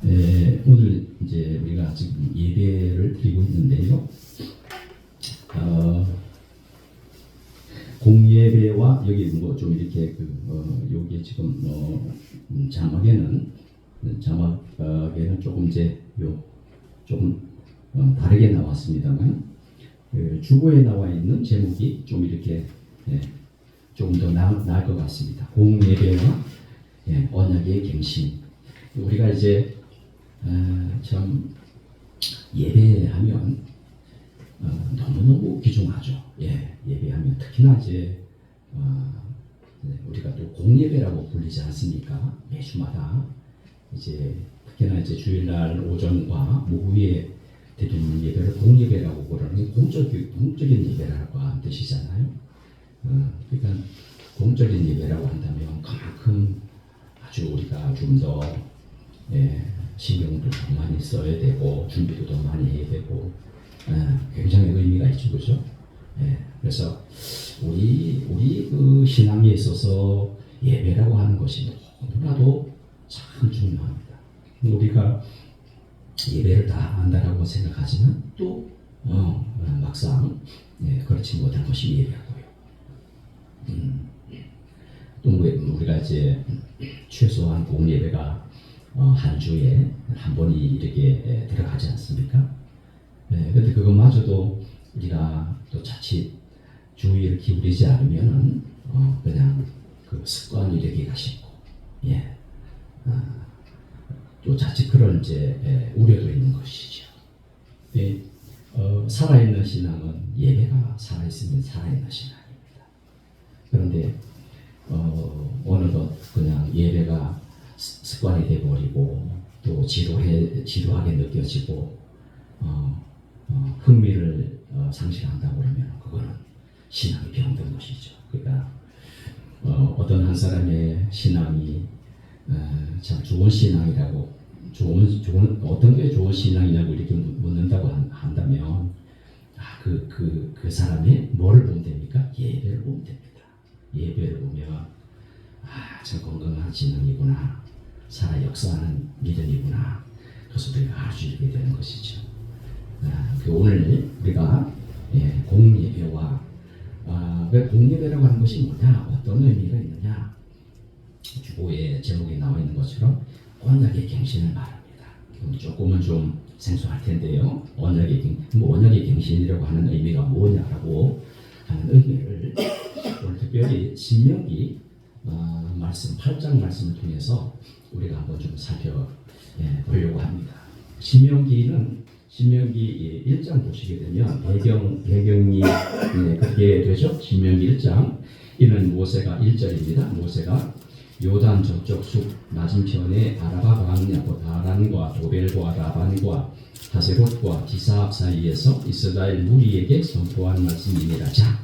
오늘 이제 우리가 지금 예배를 드리고 있는데요. 공예배와 여기 뭐 좀 이렇게 여기 지금 자막에는 조금 이제 조금 다르게 나왔습니다만 주보에 나와 있는 제목이 좀 이렇게 조금 더 나을 것 같습니다. 공예배와 언약의 갱신. 우리가 이제 참 예배하면 너무너무 귀중하죠. 예배하면 특히나 이제 우리가 또 공예배라고 불리지 않습니까? 매주마다 이제 특히나 이제 주일날 오전과 오후에 드리는 예배를 공예배라고 부르는 공적인 예배라고 하는 뜻이잖아요. 그러니까 공적인 예배라고 한다면 그만큼 아주 우리가 좀 더 신경도 더 많이 써야 되고 준비도 더 많이 해야 되고 굉장히 의미가 있죠, 그죠? 그래서 우리 그 신앙에 있어서 예배라고 하는 것이 너무나도 참 중요합니다. 우리가 예배를 다 한다라고 생각하지만 또 막상 그렇지 못한 것이 예배고요. 또 우리가 이제 최소한 공예배가 한 주에 한 번이 이렇게 들어가지 않습니까? 그런데 그것마저도 우리가 또 자칫 주의를 기울이지 않으면은 그냥 그 습관이 되기가 쉽고, 또 자칫 그런 이제 우려도 있는 것이죠. 살아있는 신앙은 예배가 살아있으면 살아있는 신앙입니다. 그런데 어느덧 그냥 예배가 습관이 되어버리고 또 지루하게 느껴지고 흥미를 상실한다고 그러면 그거는 신앙이 병든 것이죠. 그러니까 어떤 한 사람의 신앙이 참 좋은 신앙이라고 좋은 어떤 게 좋은 신앙이냐고 이렇게 묻는다고 한다면 그 사람이 뭐를 보면 됩니까? 예배를 보면 됩니다. 예배를 보면 참 건강한 신앙이구나, 살아 역사하는 믿음이구나, 그래서 우리가 알수 있게 되는 것이죠. 오늘 우리가 공예배와 왜 공예배라고 하는 것이 뭐냐, 어떤 의미가 있느냐, 주보에 제목에 나와 있는 것처럼 언약의 갱신을 말합니다. 조금은 좀 생소할 텐데요. 언약의 갱신이라고 하는 의미가 뭐냐라고 하는 의미를 오늘 특별히 신명기 말씀 8장 말씀을 통해서 우리가 한번 좀 살펴보려고 합니다. 신명기 1장 보시게 되면 배경이 그렇게 되죠. 신명기 1장 이는 모세가 1절입니다. 모세가 요단 저쪽 숲 맞은편에 아라바 광야 바란과 도벨과 라반과 하세롯과 디사압 사이에서 이스라엘 무리에게 선포한 말씀이니라. 자,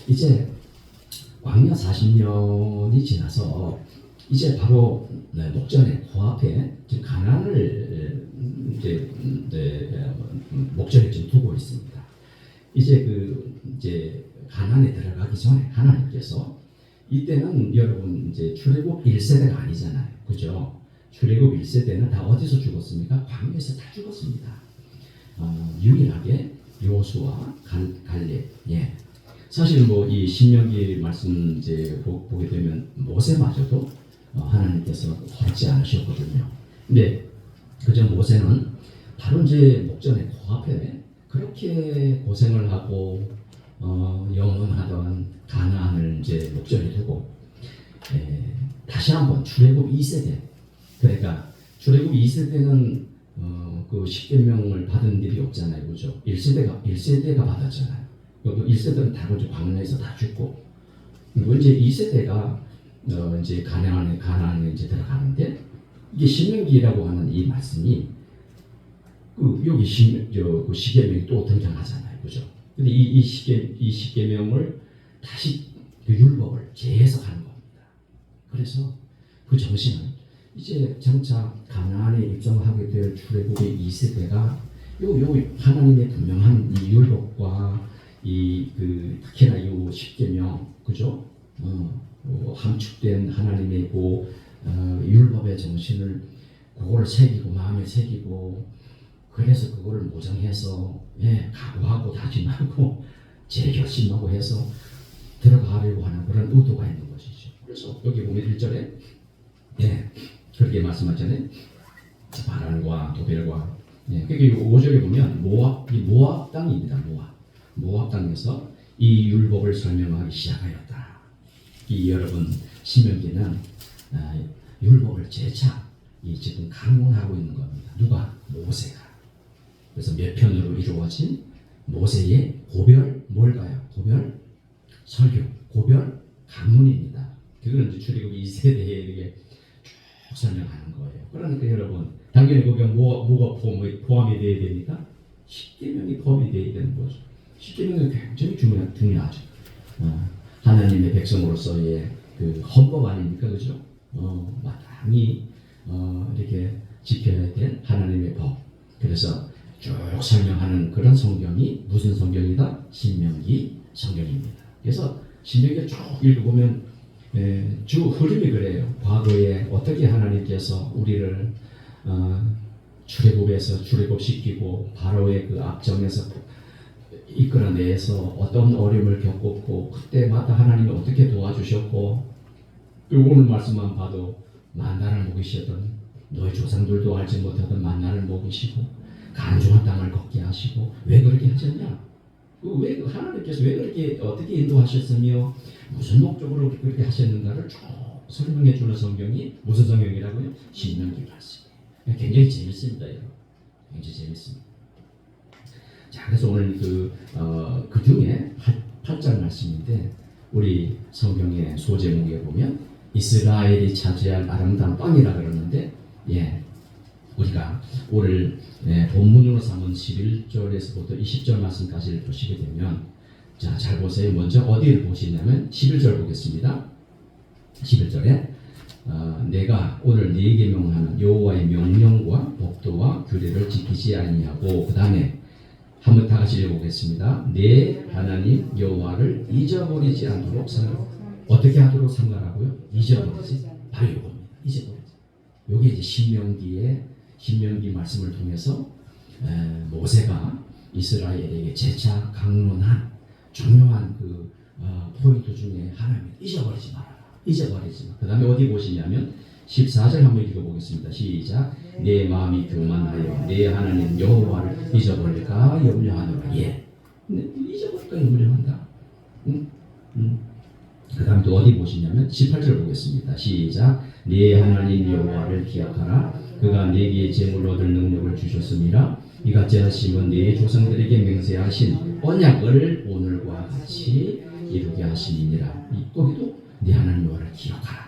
이제 광야 40년이 지나서 이제 바로 목전에 코앞에 가나안을 목전에 좀 두고 있습니다. 이제 가나안에 들어가기 전에 하나님께서 이때는 여러분 이제 출애굽 1세대가 아니잖아요, 그죠? 출애굽 1세대는 다 어디서 죽었습니까? 광야에서 다 죽었습니다. 유일하게 여호수아, 갈렙, 사실 뭐 이 신명기 말씀 이제 보게 되면 모세마저도 하나님께서 허락지 않으셨거든요. 근데 그저 모세는 바로 이제 목전에 코앞에 그렇게 고생을 하고 영원하던 가나안을 이제 목전에 두고 다시 한번 출애굽 2세대, 그러니까 출애굽 2세대는 그 십계명을 받은 일이 없잖아요, 그죠? 1세대가 받았잖아요. 또 1세대는 다 이제 광야에서 다 죽고, 그리고 이제 2세대가 이제 가나안에 이제 들어가는데, 이게 신명기라고 하는 이 말씀이 여기 십계명이 또 등장하잖아요, 그죠? 근데 이 십계명을 다시 그 율법을 재해석하는 겁니다. 그래서 그 정신은 이제 장차 가나안에 입성하게 될 출애굽의 2세대가 요 하나님의 분명한 이 율법과 특히나 이 십계명, 그죠? 함축된 하나님의 율법의 정신을 그거를 새기고 마음에 새기고 그래서 그거를 모정해서 각오하고 다짐하고 재결심하고 해서 들어가려고 하는 그런 의도가 있는 것이죠. 그래서 여기 보면 1절에 그렇게 말씀하잖아요. 바란과 도벨과 그게 5절에 보면 모압 땅입니다. 모압 땅에서 이 율법을 설명하기 시작하였다. 이 여러분 신명기는 율법을 재차 지금 강론하고 있는 겁니다. 누가? 모세가. 그래서 몇 편으로 이루어진 모세의 고별 뭘까요? 고별 설교, 고별 강론입니다. 그거는 이제 출애굽 2세대에 이렇게 쭉 설명하는 거예요. 그러니까 여러분 당연히 거기에 뭐가 포함이 되어야 됩니까? 10계명이 포함이 되어야 되는 거죠. 10계명은 굉장히 중요하죠. 하나님의 백성으로서의 그 헌법 아닙니까, 그죠? 마땅히 이렇게 지켜야 될 하나님의 법. 그래서 쭉 설명하는 그런 성경이 무슨 성경이다? 신명기 성경입니다. 그래서 신명기를 쭉 읽어보면 주 흐름이 그래요. 과거에 어떻게 하나님께서 우리를 출애굽시키고 바로의 그 압정에서 이끌어내서 어떤 어려움을 겪었고 그때마다 하나님이 어떻게 도와주셨고 그리고 오늘 말씀만 봐도 만나를 먹이시던 너희 조상들도 알지 못하던 만나를 먹이시고 간중한 땅을 걷게 하시고 왜 그렇게 하셨냐? 왜 하나님께서 왜 그렇게 어떻게 인도하셨으며 무슨 목적으로 그렇게 하셨는가를 쭉 설명해 주는 성경이 무슨 성경이라고요? 신명기 말씀이에요. 굉장히 재밌습니다, 여러분. 굉장히 재밌습니다. 자, 그래서 오늘 그 중에 8절 말씀인데 우리 성경의 소제목에 보면 이스라엘이 차지할 아름다운 땅이라 그러는데 우리가 오늘 본문으로 삼은 11절에서부터 20절 말씀까지를 보시게 되면 자, 잘 보세요. 먼저 어디를 보시냐면 11절 보겠습니다. 11절에 내가 오늘 네게 명하는 여호와의 명령과 법도와 규례를 지키지 아니하고 그 다음에 한번 다 같이 읽어보겠습니다. 내 하나님 여호와를 잊어버리지 않도록 어떻게 하도록 삼가라고요? 잊어버리지. 바로 이겁니다. 잊어버리지. 여기 이제 신명기 말씀을 통해서 모세가 이스라엘에게 재차 강론한 중요한 그 포인트 중에 하나입니다. 잊어버리지 말아라. 잊어버리지 마. 그 다음에 어디 보시냐면 14절 한번 읽어보겠습니다. 시작. 내 마음이 교만하여 내 하나님 여호와를 잊어버릴까 염려하노라. 잊어버릴까 염려한다. 그 다음 또 어디 보시냐면 18절 보겠습니다. 시작. 네 하나님 여호와를 기억하라. 그가 네게 재물 얻을 능력을 주셨음이라. 이같이 하심은 네 조상들에게 맹세하신 언약을 오늘과 같이 이루게 하심이니라. 거기도 네 하나님 여호와를 기억하라.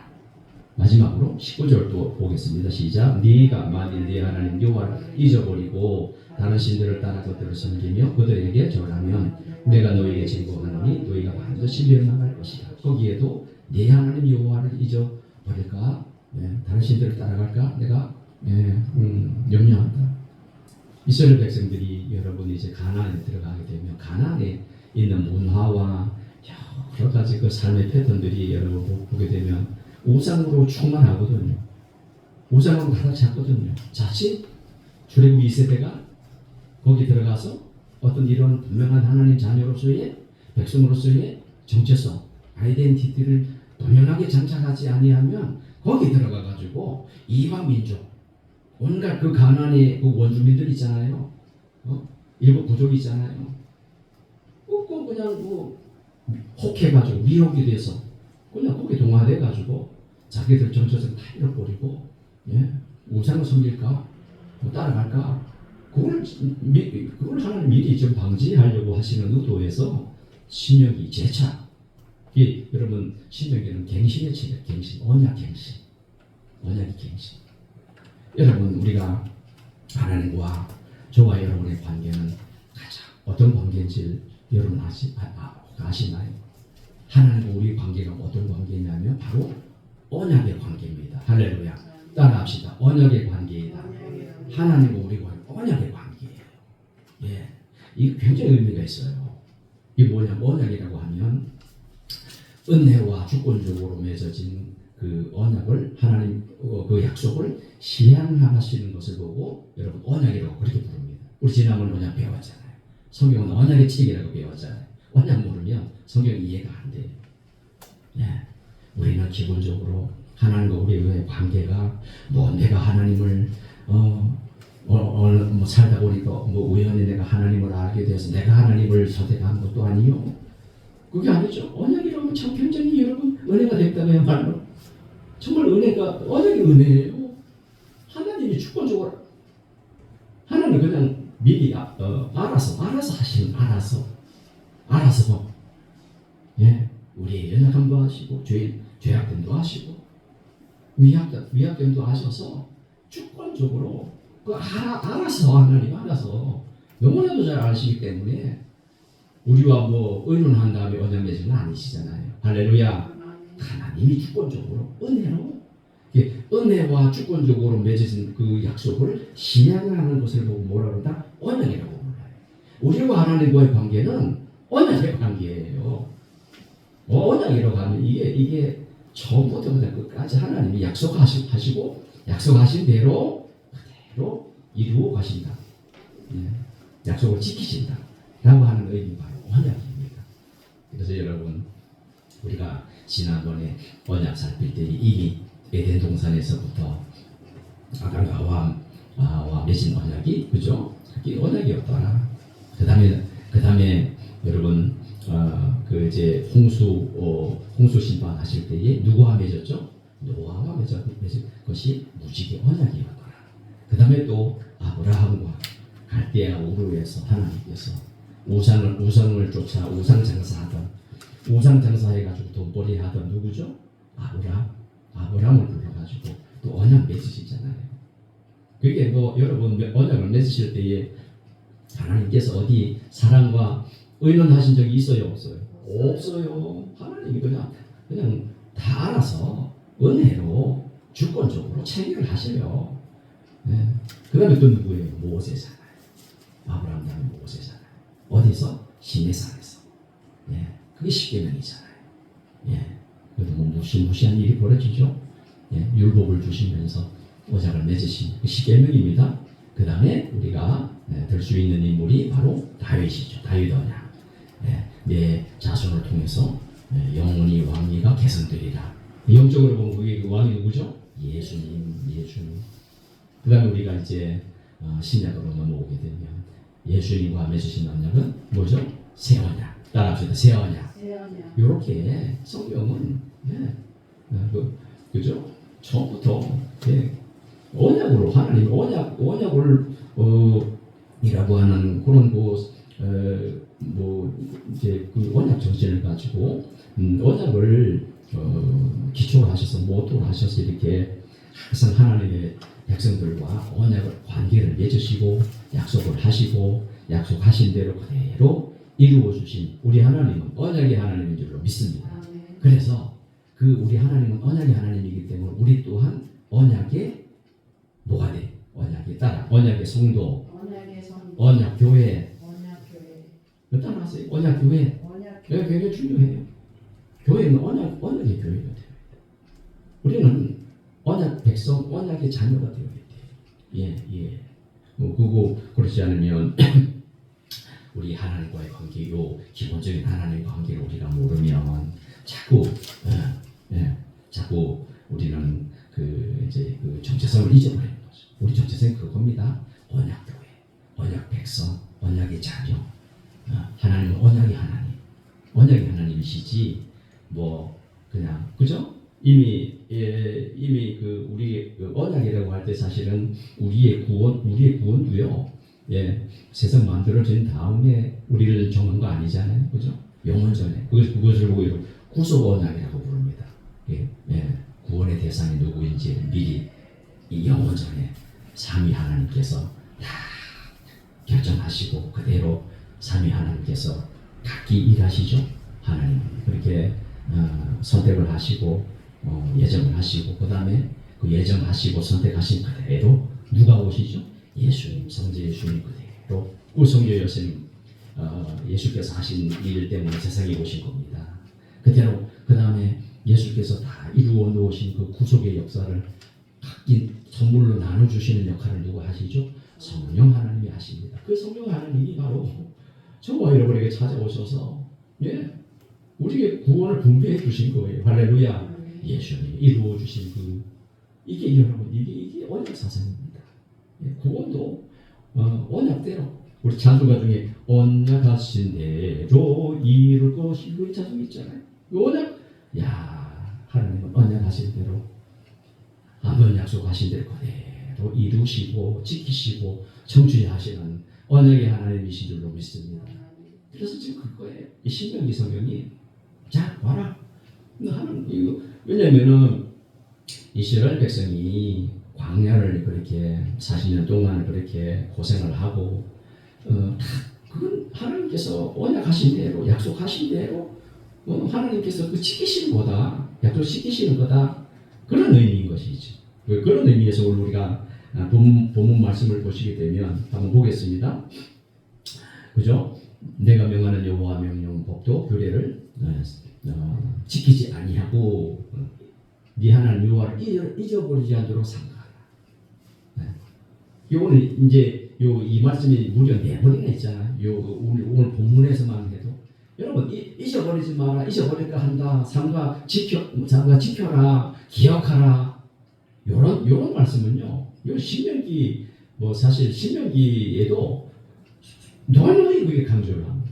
마지막으로 19절 또 보겠습니다. 시작. 네가 만일 네 하나님 여호와를 잊어버리고 다른 신들을 따라 그들을 섬기며 그들에게 절하면 내가 너희에게 증거하노니 너희가 반드시 멸망할 것이다. 거기에도 네 하나님 여호와를 잊어버릴까? 다른 신들을 따라갈까? 내가 염려한다. 이스라엘 백성들이 여러분 이제 가나안에 들어가게 되면 가나안에 있는 문화와 여러 가지 그 삶의 패턴들이 여러분 보게 되면 우상으로 충만하거든요. 우상으로 가득 찼거든요. 자칫 출애굽 2세대가 거기 들어가서 어떤 이런 분명한 하나님 자녀로서의 백성으로서의 정체성, 아이덴티티를 분명하게 장착하지 아니하면 거기 들어가 가지고 이방 민족, 온갖 그 가나안의 그 원주민들 있잖아요. 일곱 부족이 있잖아요. 그냥 혹해가지고 미혹이 돼서 그냥 거기 동화돼가지고 자기들 정체성 다 잃어버리고 우상을 섬길까? 따라갈까? 그걸 하나님 미리 좀 방지하려고 하시는 의도에서 신명기 재차 여러분 신명기는 갱신의 책이에요. 갱신, 언약이 갱신. 여러분 우리가 하나님과 저와 여러분의 관계는 가장 어떤 관계인지 여러분 아시나요? 하나님과 우리 관계가 어떤 관계냐면 바로 언약의 관계입니다. 할렐루야. 따라합시다. 언약의 관계이다. 하나님과 우리 관계, 언약의 관계예요. 이게 굉장히 의미가 있어요. 이게 뭐냐? 언약이라고 하면 은혜와 주권적으로 맺어진 그 언약을 하나님 그 약속을 실행하시는 것을 보고 여러분 언약이라고 그렇게 부릅니다. 우리 지난번 언약 배웠잖아요. 성경은 언약의 책이라고 배웠잖아요. 언약 모르면 성경 이해가 안 돼요. 예. 우리는 기본적으로 하나님과 우리의 관계가 뭐 내가 하나님을 뭐 살다 보니까 뭐 우연히 내가 하나님을 알게 되어서 내가 하나님을 선택한 것도 아니요. 그게 아니죠. 언약이라고 하면 참 굉장히 여러분 은혜가 됐다면야말로 정말 은혜가 언약이 은혜예요. 하나님이 주권적으로 하나님 그냥 미리 알아서 예 우리의 연약함도 하시고 죄악됨도 하시고 위약됨도 하셔서 주권적으로 그 알아서 하나님 알아서 너무나도 잘 아시기 때문에 우리와 뭐 의논한 다음에 언약 맺은 건 아니시잖아요. 할렐루야. 하나님이 주권적으로 은혜로 은혜와 주권적으로 맺어진 그 약속을 실행하는 것을 보고 뭐라 그런다? 언약이라고 불러요. 우리와 하나님과의 관계는 언약의 관계예요. 언약이라고 하면 이게 처음부터 끝까지 하나님이 약속하시고 약속하신 대로 그대로 이루어 가신다. 약속을 지키신다. 라고 하는 의미가 바로 언약입니다. 그래서 여러분 우리가 지난번에 언약 살필 때 이미 에덴 동산에서부터 아담과 하와와 맺은 언약이 그죠? 그게 언약이었더라. 그다음에 여러분 그 이제 홍수 심판하실 때에 누구와 맺었죠? 노아와 맺은 것이 무지개 언약이었더라. 그다음에 또 아브라함과 갈대아 우르에서 하나님께서 우상을 쫓아 우상 장사해가지고 돈벌이 하던 누구죠? 아브라함을 불러가지고 또 언약 맺으시잖아요. 그게 뭐 여러분 언약을 맺으실 때에 하나님께서 어디 사람과 의논하신 적이 있어요, 없어요? 없어요. 하나님이 그냥 다 알아서 은혜로 주권적으로 체결을 하셔요. 네. 그다음에 또 누구예요? 모세잖아요. 아브라함 다음에 모세잖아요. 어디서? 시내산에서. 예, 그게 십계명이잖아요. 예, 그래도 뭐 무시무시한 일이 벌어지죠. 예, 율법을 주시면서 언약을 맺으신 그 십계명입니다. 그 다음에 우리가 들 수 있는 인물이 바로 다윗이죠. 다윗 언약. 예, 내 자손을 통해서 영원히 왕위가 개선되리라. 영적으로 보면 그게 그 왕이 누구죠? 예수님. 그 다음에 우리가 이제 신약으로 넘어오게 되면 예수님과 맺으신 언약은 뭐죠? 새 언약. 따라합시다. 새 언약. 이렇게 성경은 그죠? 처음부터 언약으로 하나님 언약을 이라고 하는 그런 뭐 이제 그 언약 정신을 가지고 언약을 기초로 하셔서 모토로 하셔서 이렇게 항상 하나님의 백성들과 언약을 관계를 맺으시고 약속을 하시고 약속하신 대로 그대로 이루어 주신 우리 하나님은 언약의 하나님인 줄로 믿습니다. 그래서 그 우리 하나님은 언약의 하나님이기 때문에 우리 또한 언약의 뭐가 돼? 언약에 따라 언약의 성도, 언약 교회. 따라하세요. 언약 교회. 굉장히 중요해요. 교회는 언약의 교회가 돼요. 우리는 언약 백성, 언약의 자녀가 되어야 돼요. 예. 그거 그렇지 않으면 우리 하나님과의 관계, 요 기본적인 하나님의 관계를 우리가 모르면 자꾸 우리는 이제 그 정체성을 잊어버리는 거죠. 우리 정체성이 그겁니다. 언약 교회, 언약 백성, 언약의 자녀. 하나님은 언약의 하나님이시지 뭐 그냥 그죠? 이미 그 우리 그 언약이라고 할 때 사실은 우리의 구원도요. 예, 세상 만들어진 다음에 우리를 정한 거 아니잖아요, 그죠? 영원 전에 그것을 보고 구속 언약이라고 부릅니다. 예, 구원의 대상이 누구인지 미리 이 영원 전에 삼위 하나님께서 다 결정하시고 그대로 삼위 하나님께서 각기 일하시죠. 하나님 그렇게 선택을 하시고 예정을 하시고 그 다음에 그 예정하시고 선택하신 그대로 누가 오시죠? 예수님, 성자 예수님 그대로 우리 성자 예수님 예수께서 하신 일 때문에 세상에 오신 겁니다. 그대로 그 다음에 예수께서 다 이루어 놓으신 그 구속의 역사를 각기 선물로 나눠주시는 역할을 누가 하시죠? 성령 하나님이 하십니다. 그 성령 하나님이 바로 저와 여러분에게 찾아오셔서 우리에게 구원을 분배해 주신 거예요. 할렐루야. 예수님이 이루어 주신 이게 여러분 이게 언약 사상입니다. 구원도 언약대로 우리 찬송가 중에 언약하신 대로 이룰 것이 그 찬송 있잖아요. 그 언약 하나님은 언약하신 대로 아무 약속하신 대로 그대로 이루시고 지키시고 청취하시는 언약의 하나님이신 줄로 믿습니다. 그래서 지금 그거예요. 이 신명기 성경이 자 와라. 왜냐면은 이스라엘 백성이 광야를 그렇게 40년 동안 그렇게 고생을 하고 그건 하나님께서 언약하신 대로 약속하신 대로 하나님께서 그 지키시는 거다. 약속시키시는 거다. 그런 의미인 것이지. 그런 의미에서 오늘 우리가 본문 말씀을 보시게 되면 한번 보겠습니다. 그죠? 내가 명하는 여호와 명령 법도 규례를 지키지 아니하고 네 하나님 여호와를 잊어버리지 않도록 삼가하라. 오늘 이제 이 말씀이 무려 4번이나 있잖아요. 오늘 본문에서만 해도 여러분 잊어버리지 마라, 잊어버릴까 한다, 삼가 지켜라, 기억하라. 요런 말씀은요. 요 신명기 사실 신명기에도 너무너무 그게 강조를 합니다.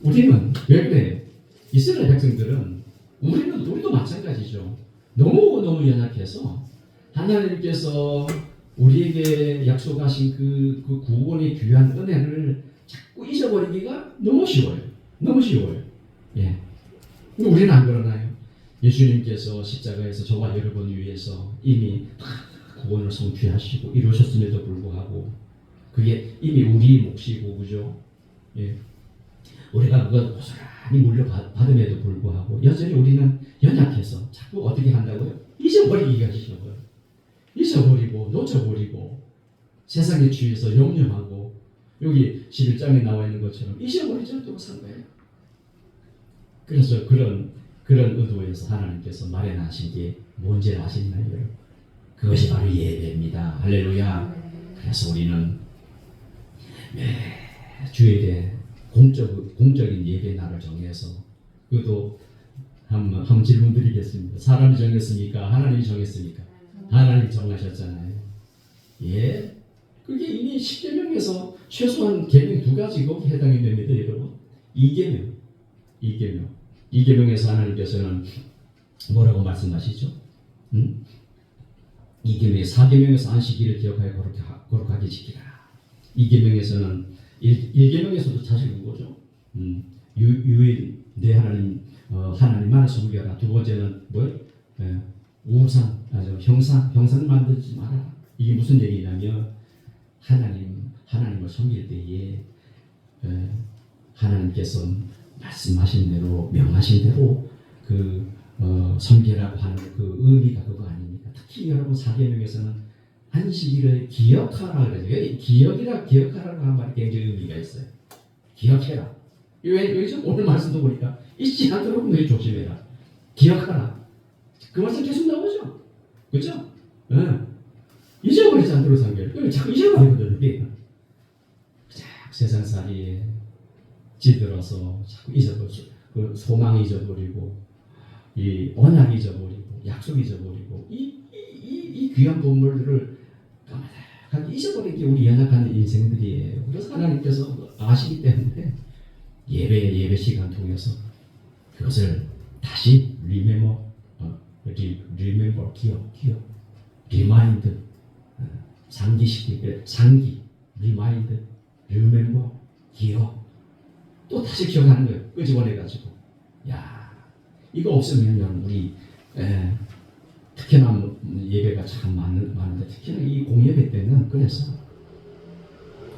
우리는 왜 그래? 이스라엘 백성들은 우리도 마찬가지죠. 너무 연약해서 하나님께서 우리에게 약속하신 그 구원의 귀한 은혜를 자꾸 잊어버리기가 너무 쉬워요. 예. 근데 우리는 안 그러나요? 예수님께서 십자가에서 저와 여러분 위해서 이미 구원을 성취하시고 이루셨음에도 불구하고 그게 이미 우리 몫이고 그죠? 예. 우리가 그걸 고스란히 물려받음에도 불구하고 여전히 우리는 연약해서 자꾸 어떻게 한다고요? 잊어버리기가 쉬워요. 잊어버리고 놓쳐버리고 세상에 취해서 염려하고 여기 11장에 나와 있는 것처럼 잊어버리지 않도록 산 거예요. 그래서 그런 의도에서 하나님께서 마련하신 게 뭔지 아시나요? 그것이 바로 예배입니다. 할렐루야. 그래서 우리는 주일에 공적인 예배 날을 정해서 그것도 한번 질문 드리겠습니다. 사람이 정했습니까? 하나님이 정했습니까? 하나님이 정하셨잖아요. 예, 그게 이미 10계명에서 최소한 계명 2가지 거기 해당이 됩니다, 여러분. 2계명에서 하나님께서는 뭐라고 말씀하시죠? 2계명에 4계명에서 안식일을 기억하여 거룩하게 지키라. 2계명에서는 1계명에서도 사실 그거죠. 유일 내 하나님만을 섬겨라. 2번째는 우상, 형상 만들지 마라. 이게 무슨 얘기냐면 하나님을 섬길 때에 하나님께서 말씀하신 대로 명하신 대로 섬기라고 하는 그 의미가 그거 아닙니까? 특히 여러분 4계명에서는 안식일을 기억하라 그러죠. 기억하라고 한 말이 굉장히 의미가 있어요. 기억해라. 왜죠? 오늘 말씀도 보니까 잊지 않도록 너희 조심해라. 기억하라. 그 말씀 계속 나오죠. 그렇죠? 잊어버리지 않도록 상계를. 자꾸 잊어버리거든요. 세상살이에 지들어서 자꾸 잊어버리죠. 그 소망 잊어버리고, 이 언약 잊어버리고, 약속 잊어버리고, 이 귀한 본물들을 까마득하게 잊어버린 게 우리 연약한 인생들이에요. 그래서 하나님께서 아시기 때문에 예배 시간 통해서 그것을 다시 remember, 기억, remind, 상기, remind, remember, 기억, 또 다시 기억하는 거예요. 끄집어내가지고. 이거 없으면 우리 특히나 예배가 참 많은데 특히나 이 공예배 때는 그래서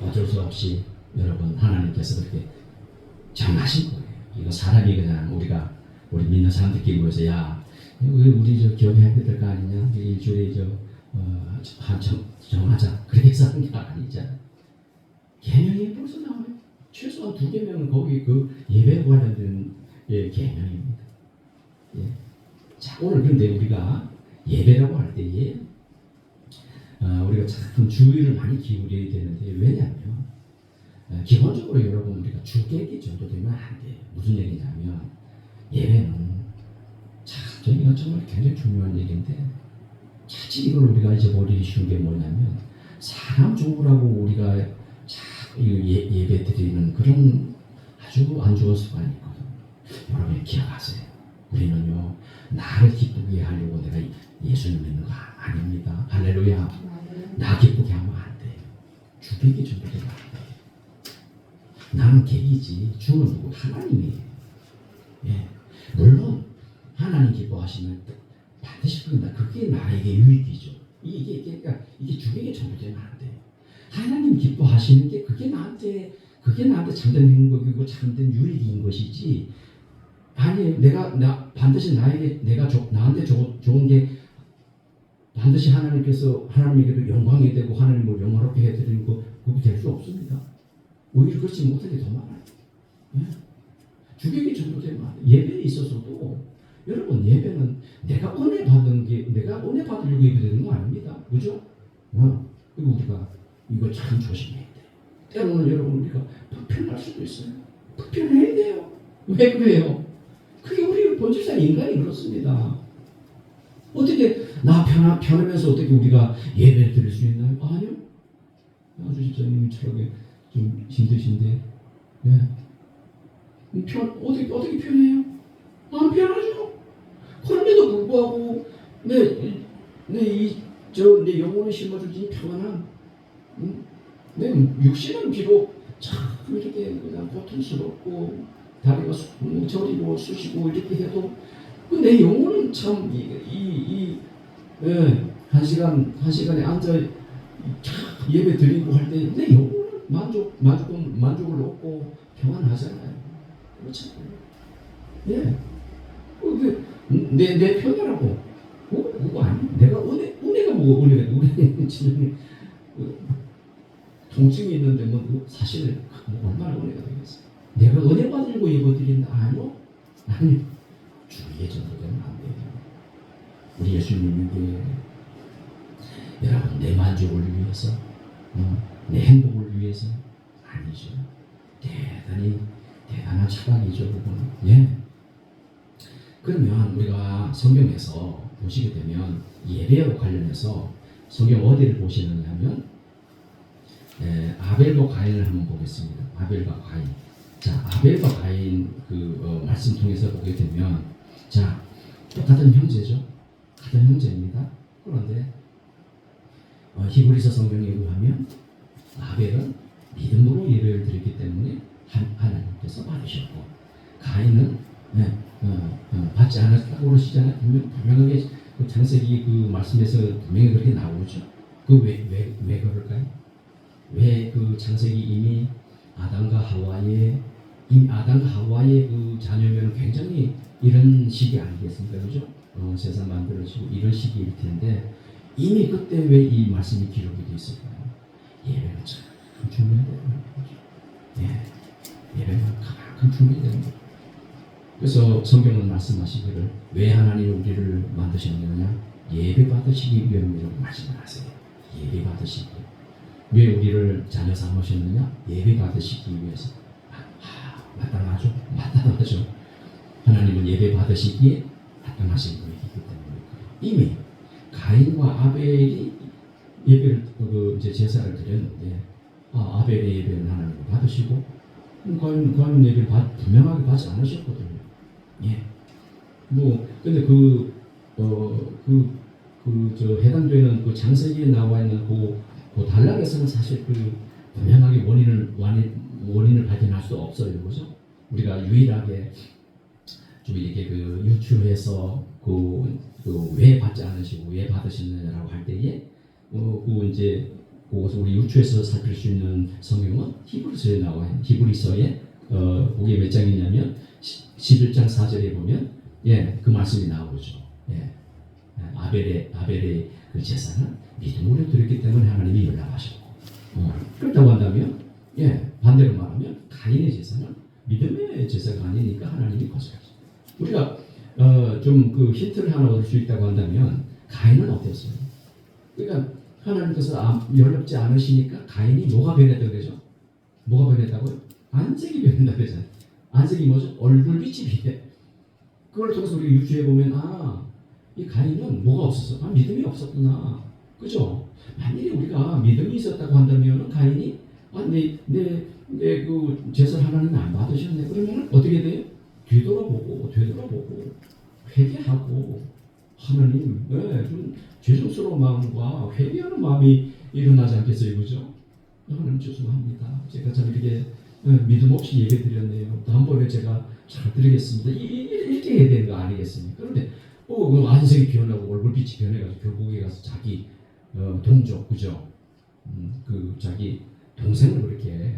어쩔 수 없이 여러분 하나님께서 그렇게 정하신 거예요. 이거 사람이 그냥 우리 믿는 사람들끼리 모여서 우리 기억해야 될 거 아니냐? 일주일에 정하자. 그렇게 해서 하는 게 아니잖아요. 계명이 벌써 나와요. 최소한 2계명은 거기 그 예배에 관련된 계명입니다. 예. 자, 오늘 그런데 우리가 예배라고 할 때에 우리가 참 주의를 많이 기울여야 되는데 왜냐하면 기본적으로 여러분 우리가 주객이 정도 되면 안 돼요. 무슨 얘기냐면 예배는 참 저희가 정말 굉장히 중요한 얘기인데 차치 이걸 우리가 잊어버리기 쉬운 게 뭐냐면 사람 죽으라고 우리가 예배 드리는 그런 아주 안 좋은 습관이 있거든요. 여러분 기억하세요. 우리는요 나를 기쁘게 하려고 내가 예수님 믿는 거 아닙니다. 할렐루야. 나 기쁘게 하면 안 돼요. 주객이 정도 되면 안 돼요. 나는 객이지 주는 누구? 하나님이에요. 예. 물론 하나님 기뻐하시면 반드시 그런다. 그게 나에게 유익이죠. 그러니까 이게 주객에 전부되면 안 돼요. 하나님 기뻐하시는 게 그게 나한테 참된 행복이고 참된 유익인 것이지. 아니 내가 반드시 나한테 좋은 게 반드시 하나님에게도 영광이 되고 하나님을 영화롭게 해드리는 거 그거 될 수 없습니다. 오히려 그렇지 못하게 더 많아요. 예? 주객이 전부되면 안 돼요. 예배에 있어서도 여러분 예배는 내가 은혜 받으려고 예배되는 거 아닙니다. 그죠? 그리고 우리가 이거 참 조심해야 돼. 때로는 여러분 우리가 불편할 수도 있어요. 불편해야 돼요. 왜 그래요? 그게 우리 본질상 인간이 그렇습니다. 어떻게 나 편하면서 어떻게 우리가 예배를 드릴 수 있나요? 아니요. 아주 집사님이 저렇게 좀 힘드신데 네. 어떻게 편해요? 안 편하죠. 그럼에도 불구하고 내 영혼을 심어주신 평안함 내 육신은 비록 참 이렇게 그냥 고통스럽고 다리가 저리고 쑤시고 이렇게 해도 내 영혼은 참 한 시간에 앉아 예배 드리고 할 때 내 영혼은 만족을 얻고 평안하잖아요. 그렇죠? 예. 내 편이라고. 그거 아니. 내가 은혜가 뭐고 은혜는 진짜 통증이 있는데 뭐 사실 얼마나 은혜가 되겠어. 내가 은혜 받으려고 예배 드린다 아니요? 아니. 주의에 전도되면 안 돼요. 우리 예수님이 여러분 내 만족을 위해서 내 행복을 위해서 아니죠. 대단한 착각이죠. 그거는. 예. 그러면 우리가 성경에서 보시게 되면 예배와 관련해서 성경 어디를 보시느냐 하면 아벨과 가인을 한번 보겠습니다. 아벨과 가인. 자, 아벨과 가인 말씀 통해서 보게 되면 자, 똑같은 형제죠. 같은 형제입니다. 그런데 히브리서 성경에 의하면 아벨은 믿음으로 예배를 드렸기 때문에 하나님께서 받으셨고 가인은 받지 않았다고 그러시잖아요. 분명하게 그 창세기 그 말씀에서 분명히 그렇게 나오죠. 왜 그럴까요? 왜 그 창세기 이미 아담과 하와의 그 자녀면 굉장히 이런 시기 아니겠습니까? 그죠? 세상 만들어지고 이런 시기일 텐데 이미 그때 왜 이 말씀이 기록이 되어 있을까요? 예배가 참 중요하다는 거죠. 예, 예배가 가장 중요하다는 거죠. 그래서 성경은 말씀하시기를 왜 하나님이 우리를 만드셨느냐? 예배 받으시기 위함이라고 말씀하세요. 예배 받으시기. 왜 우리를 자녀 삼으셨느냐? 예배 받으시기 위해서. 마땅하죠. 하나님은 예배 받으시기에 마땅하신 분이기 때문에 이미 가인과 아벨이 예배를 이제 제사를 드렸는데 아벨의 예배는 하나님이 받으시고 가인 예배를 분명하게 받지 않으셨거든요. 예. 근데 해당되는 그 창세기에 나와 있는 그 단락에서는 사실 분명하게 원인을 발견할 수 없어요. 그죠? 우리가 유일하게 좀 이렇게 유추해서 왜 받지 않으시고 왜 받으셨느냐라고 할 때에 그것을 우리 유추해서 살필 수 있는 성경은 히브리서에 나와요. 히브리서에 거기에 몇 장이냐면 11장 4절에 보면 그 말씀이 나오죠. 아벨의 그 제사는 믿음으로 드렸기 때문에 하나님이 연락하셨고 그렇다고 한다면 반대로 말하면 가인의 제사는 믿음의 제사가 아니니까 하나님이 거절하죠. 우리가 좀 그 힌트를 하나 얻을 수 있다고 한다면 가인은 어땠어요? 그러니까 하나님께서 연락지 않으시니까 가인이 뭐가 변했다고 그러죠? 뭐가 변했다고요? 안색이 변한다고 그러잖아요. 안색이 뭐죠? 얼굴빛이 변해. 그걸 통해서 우리가 유추해 보면 이 가인은 뭐가 없었어? 믿음이 없었구나. 그죠? 만일에 우리가 믿음이 있었다고 한다면 가인이 그 제사를 하나님이 안 받으셨네. 그러면 어떻게 돼요? 되돌아보고 회개하고 하나님 좀 죄송스러운 마음과 회개하는 마음이 일어나지 않겠어요, 그죠? 하나님 죄송합니다. 제가 참 이렇게 믿음 없이 예배 드렸네요. 다음번에 제가 잘 드리겠습니다. 이렇게 해야 되는 거 아니겠습니까? 그런데 안색이 변하고 얼굴빛이 변해가지고 결국에 가서 자기 동족, 그죠? 그 자기 동생을 그렇게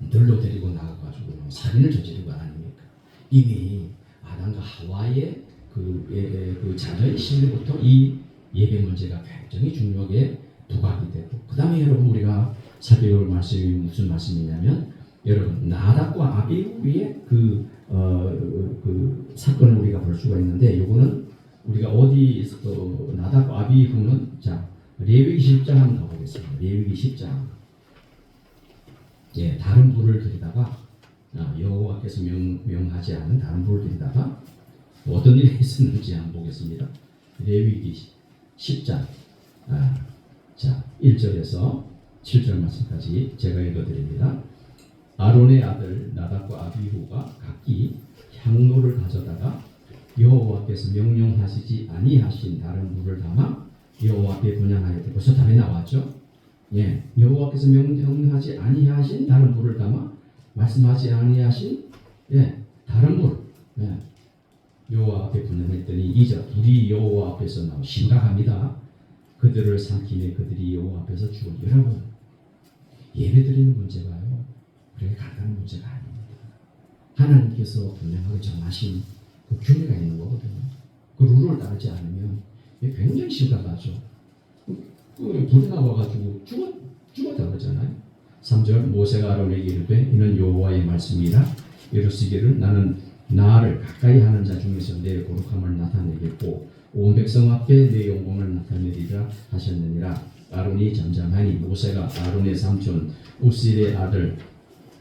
들로 데리고 나가가지고 살인을 저지른 거 아닙니까? 이미 아담과 하와의 그 자녀의 심리부터 이 예배 문제가 굉장히 중요하게 부각이 되고, 그 다음에 여러분 우리가 살펴볼 말씀이 무슨 말씀이냐면, 여러분 나답과 아비후의 그 사건을 우리가 볼 수가 있는데, 요거는 우리가 어디 나답과 아비후는 자 레위기 10장 한번 가보겠습니다. 레위기 10장. 예, 다른 불을 들이다가 여호와께서 명하지 않은 다른 불을 들이다가 어떤 일이 있었는지 한번 보겠습니다. 레위기 10장 자 1절에서 7절 말씀까지 제가 읽어드립니다. 아론의 아들 나답과 아비후가 각기 향로를 가져다가 여호와께서 명령하시지 아니하신 다른 불을 담아 여호와 앞에 분향하였다. 벌써 답이 나왔죠? 예, 여호와께서 명령하지 아니하신 다른 불을 담아 말씀하지 아니하신 다른 불. 여호와 앞에 분향했더니 2절 불이 여호와 앞에서 나오 심각합니다. 그들을 삼키며 그들이 여호와 앞에서 죽은. 여러분 예배드리는 문제가요 그렇게 간단한 문제가 아닙니다. 하나님께서 분명하게 정하신 그 규례가 있는 거거든요. 그 룰을 따르지 않으면 굉장히 심각하죠. 불이 나와가지고 죽었다 그러잖아요. 3절 모세가 아론에게 이르되 이는 여호와의 말씀이라 이르시기를 나는 나를 가까이 하는 자 중에서 내 거룩함을 나타내겠고 온 백성 앞에 내 영광을 나타내리라 하셨느니라. 아론이 잠잠하니 모세가 아론의 삼촌 우실의 아들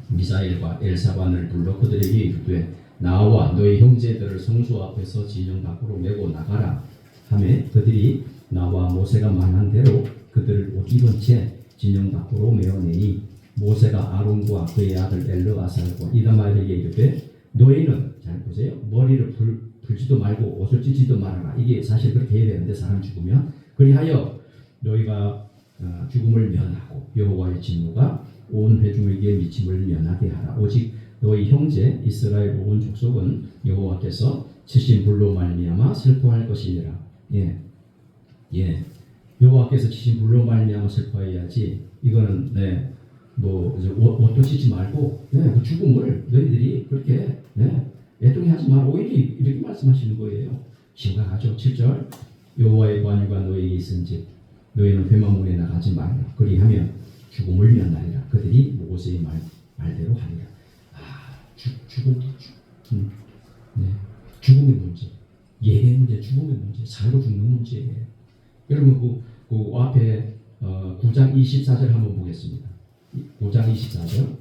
미사엘과 엘사반을 불러 그들에게 이르되 나와 너희 형제들을 성소 앞에서 진영 밖으로 메고 나가라 하매 그들이 나와 모세가 말한 대로 그들을 옷 입은 채 진영 밖으로 메어내니 모세가 아론과 그의 아들 엘르아살과 이다말에게 이르되 너희는 잘 보세요. 머리를 풀지도 말고 옷을 찢지도 말아라. 이게 사실 그렇게 해야 되는데 사람 죽으면 그리하여 너희가 죽음을 면하고 여호와의 진노가 온 회중에게 미침을 면하게 하라. 오직 너희 형제 이스라엘 온 족속은 여호와께서 치신 불로 말미암아 슬퍼할 것이니라. 여호와께서 치신 불로 말미암아 슬퍼해야지. 이거는 옷도 찢지 말고 그 죽음을 너희들이 그렇게 애통해하지 마라. 오히려 이렇게 말씀하시는 거예요. 심각하죠. 7절 여호와의 관유가 너희에게 있은즉 너희는 회막문에 나가지 말라. 그리하면 죽음을 면하리라. 그들이 모세의 말대로 하리라. 죽음의 문제, 예배 문제, 죽음의 문제, 살고 죽는 문제예요. 여러분 그 앞에 9장 24절 한번 보겠습니다. 9장 24절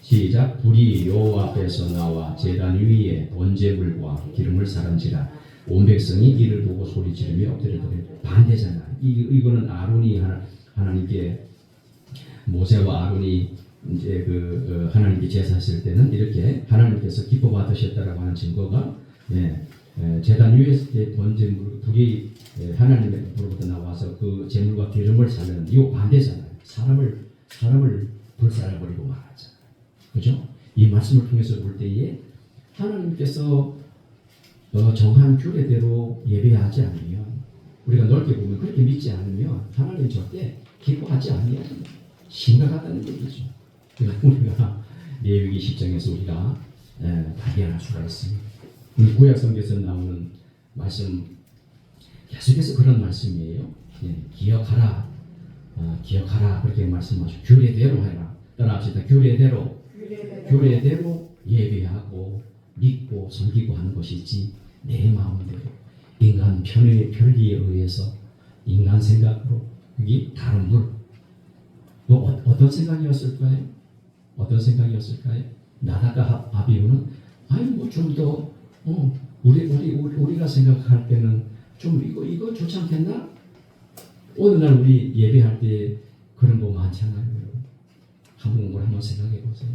시작. 불이 여호와 앞에서 나와 제단 위에 번제물과 기름을 사른지라 온 백성이 이를 보고 소리 지르며 엎드려더니 반대잖아. 이거는 아론이 하나님께 모세와 아론이 이제 하나님께 제사했을 때는 이렇게 하나님께서 기뻐 받으셨다라고 하는 증거가 제단 위에 번제물 불이 하나님의 불로부터 나와서 그 제물과 기름을 사르는 이 반대잖아요. 사람을 불살라버리고 말하잖아요. 그죠? 이 말씀을 통해서 볼 때에 하나님께서 정한 규례대로 예배하지 않으면 우리가 넓게 보면 그렇게 믿지 않으면 하나님 절대 기뻐하지 아니하는 심각하다는 얘기죠. 그러니까 우리가 레위기 10장에서 우리가 발견할 수가 있습니다. 구약 성경에서 나오는 말씀 계속해서 그런 말씀이에요. 기억하라, 기억하라 그렇게 말씀하시고 규례대로 해라. 따라합시다. 규례대로 예배하고 믿고 섬기고 하는 것이지 내 마음대로 인간 편리에 의해서 인간 생각으로 여기 다른 물 어떤 생각이었을까요? 어떤 생각이었을까요? 나다가 아비후는 아니 뭐 좀 더 우리가 생각할 때는 좀 이거 좋지 않겠나? 오늘 날 우리 예배할 때 그런 거 많잖아요. 한번 생각해 보세요.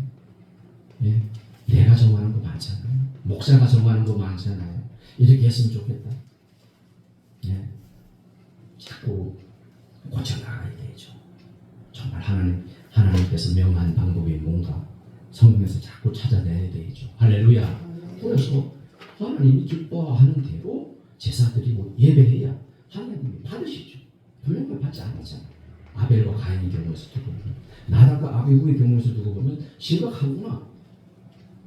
예, 내가 정하는 거 많잖아요. 목사가 정하는 거 많잖아요. 이렇게 했으면 좋겠다. 예, 자꾸 고쳐나가야 되죠. 정말 하나님께서 명한 방법이 뭔가 성경에서 자꾸 찾아내야 되죠. 할렐루야. 그래서 하나님이 기뻐하는 대로 제사드리고 예배해야 하나님이 받으시죠. 분명히 받지 않았잖아요. 아벨과 가인의 경우에서 두고 보면, 나다가 아비후의 경우에서 두고 보면 심각하구나.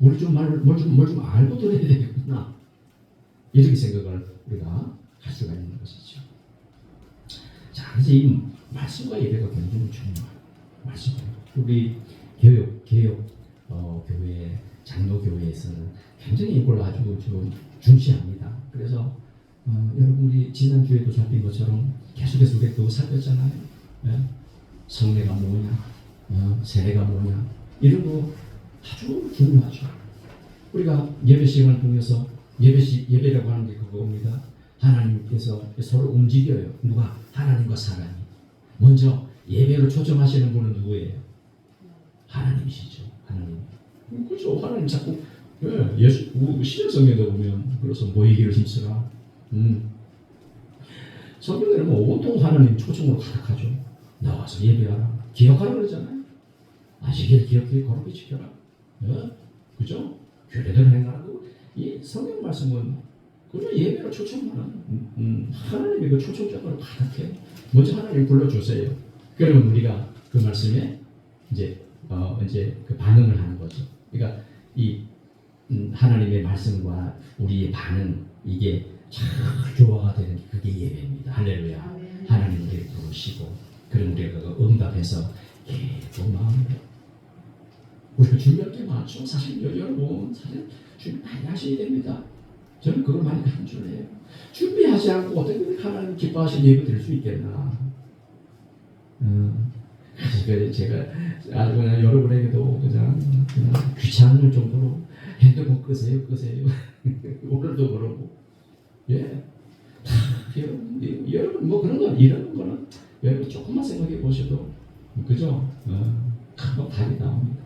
우리 좀 뭘 좀 알고 들어야 되겠구나. 이렇게 생각을 우리가 할 수가 있는 것이죠. 자, 그래서 이 말씀과 예배가 굉장히 중요해요. 말씀. 우리 개혁 교회 장로교회에서는 굉장히 이걸 아주 좀 중시합니다. 그래서 여러분 우리 지난주에도 살핀 것처럼 계속해서 우리가 그거 살폈잖아요. 예? 성례가 뭐냐, 세례가 뭐냐 이런 거 아주 중요하죠. 우리가 예배 시간을 통해서 예배라고 하는 게 그겁니다. 하나님께서 서로 움직여요. 누가? 하나님과 사람이. 먼저 예배로 초청하시는 분은 누구예요? 하나님이시죠. 하나님. 그렇죠. 하나님 자꾸 예수 신약성경에 보면 그래서 모이기를 힘쓰라. 성경에 보면 온통 하나님 초청으로 가득하죠. 나와서 예배하라. 기억하라 그러잖아요. 아시기를 기억해 거룩히 지켜라. 그죠? 교례대로 행하라고. 이 성경 말씀은 그저 예배로 초청하는 하나님의 그 초청장으로 가득해요. 먼저 하나님 불러주세요. 그러면 우리가 그 말씀에 이제 그 반응을 하는 거죠. 그러니까 이 하나님의 말씀과 우리의 반응 이게 잘 조화가 되는 그게 예배입니다. 할렐루야. 하나님 우리를 부르시고 그럼 우리가 그 응답해서 기쁜 마음으로 우리가 준비할 게 많죠. 사실 여러분 사실 준비 많이 하셔야 됩니다. 저는 그걸 많이 강조해요. 준비하지 않고 어떻게 하나님 기뻐하실 예배 드릴 수 있겠나. 그래서 제가 아주 그냥 여러분에게도 그냥 귀찮을 정도로 핸드폰 끄세요. 오늘도 그러고. 예. 여러분 뭐 그런 건 이런 거는 여러분 조금만 생각해 보셔도 그죠? 금방 답이 나옵니다.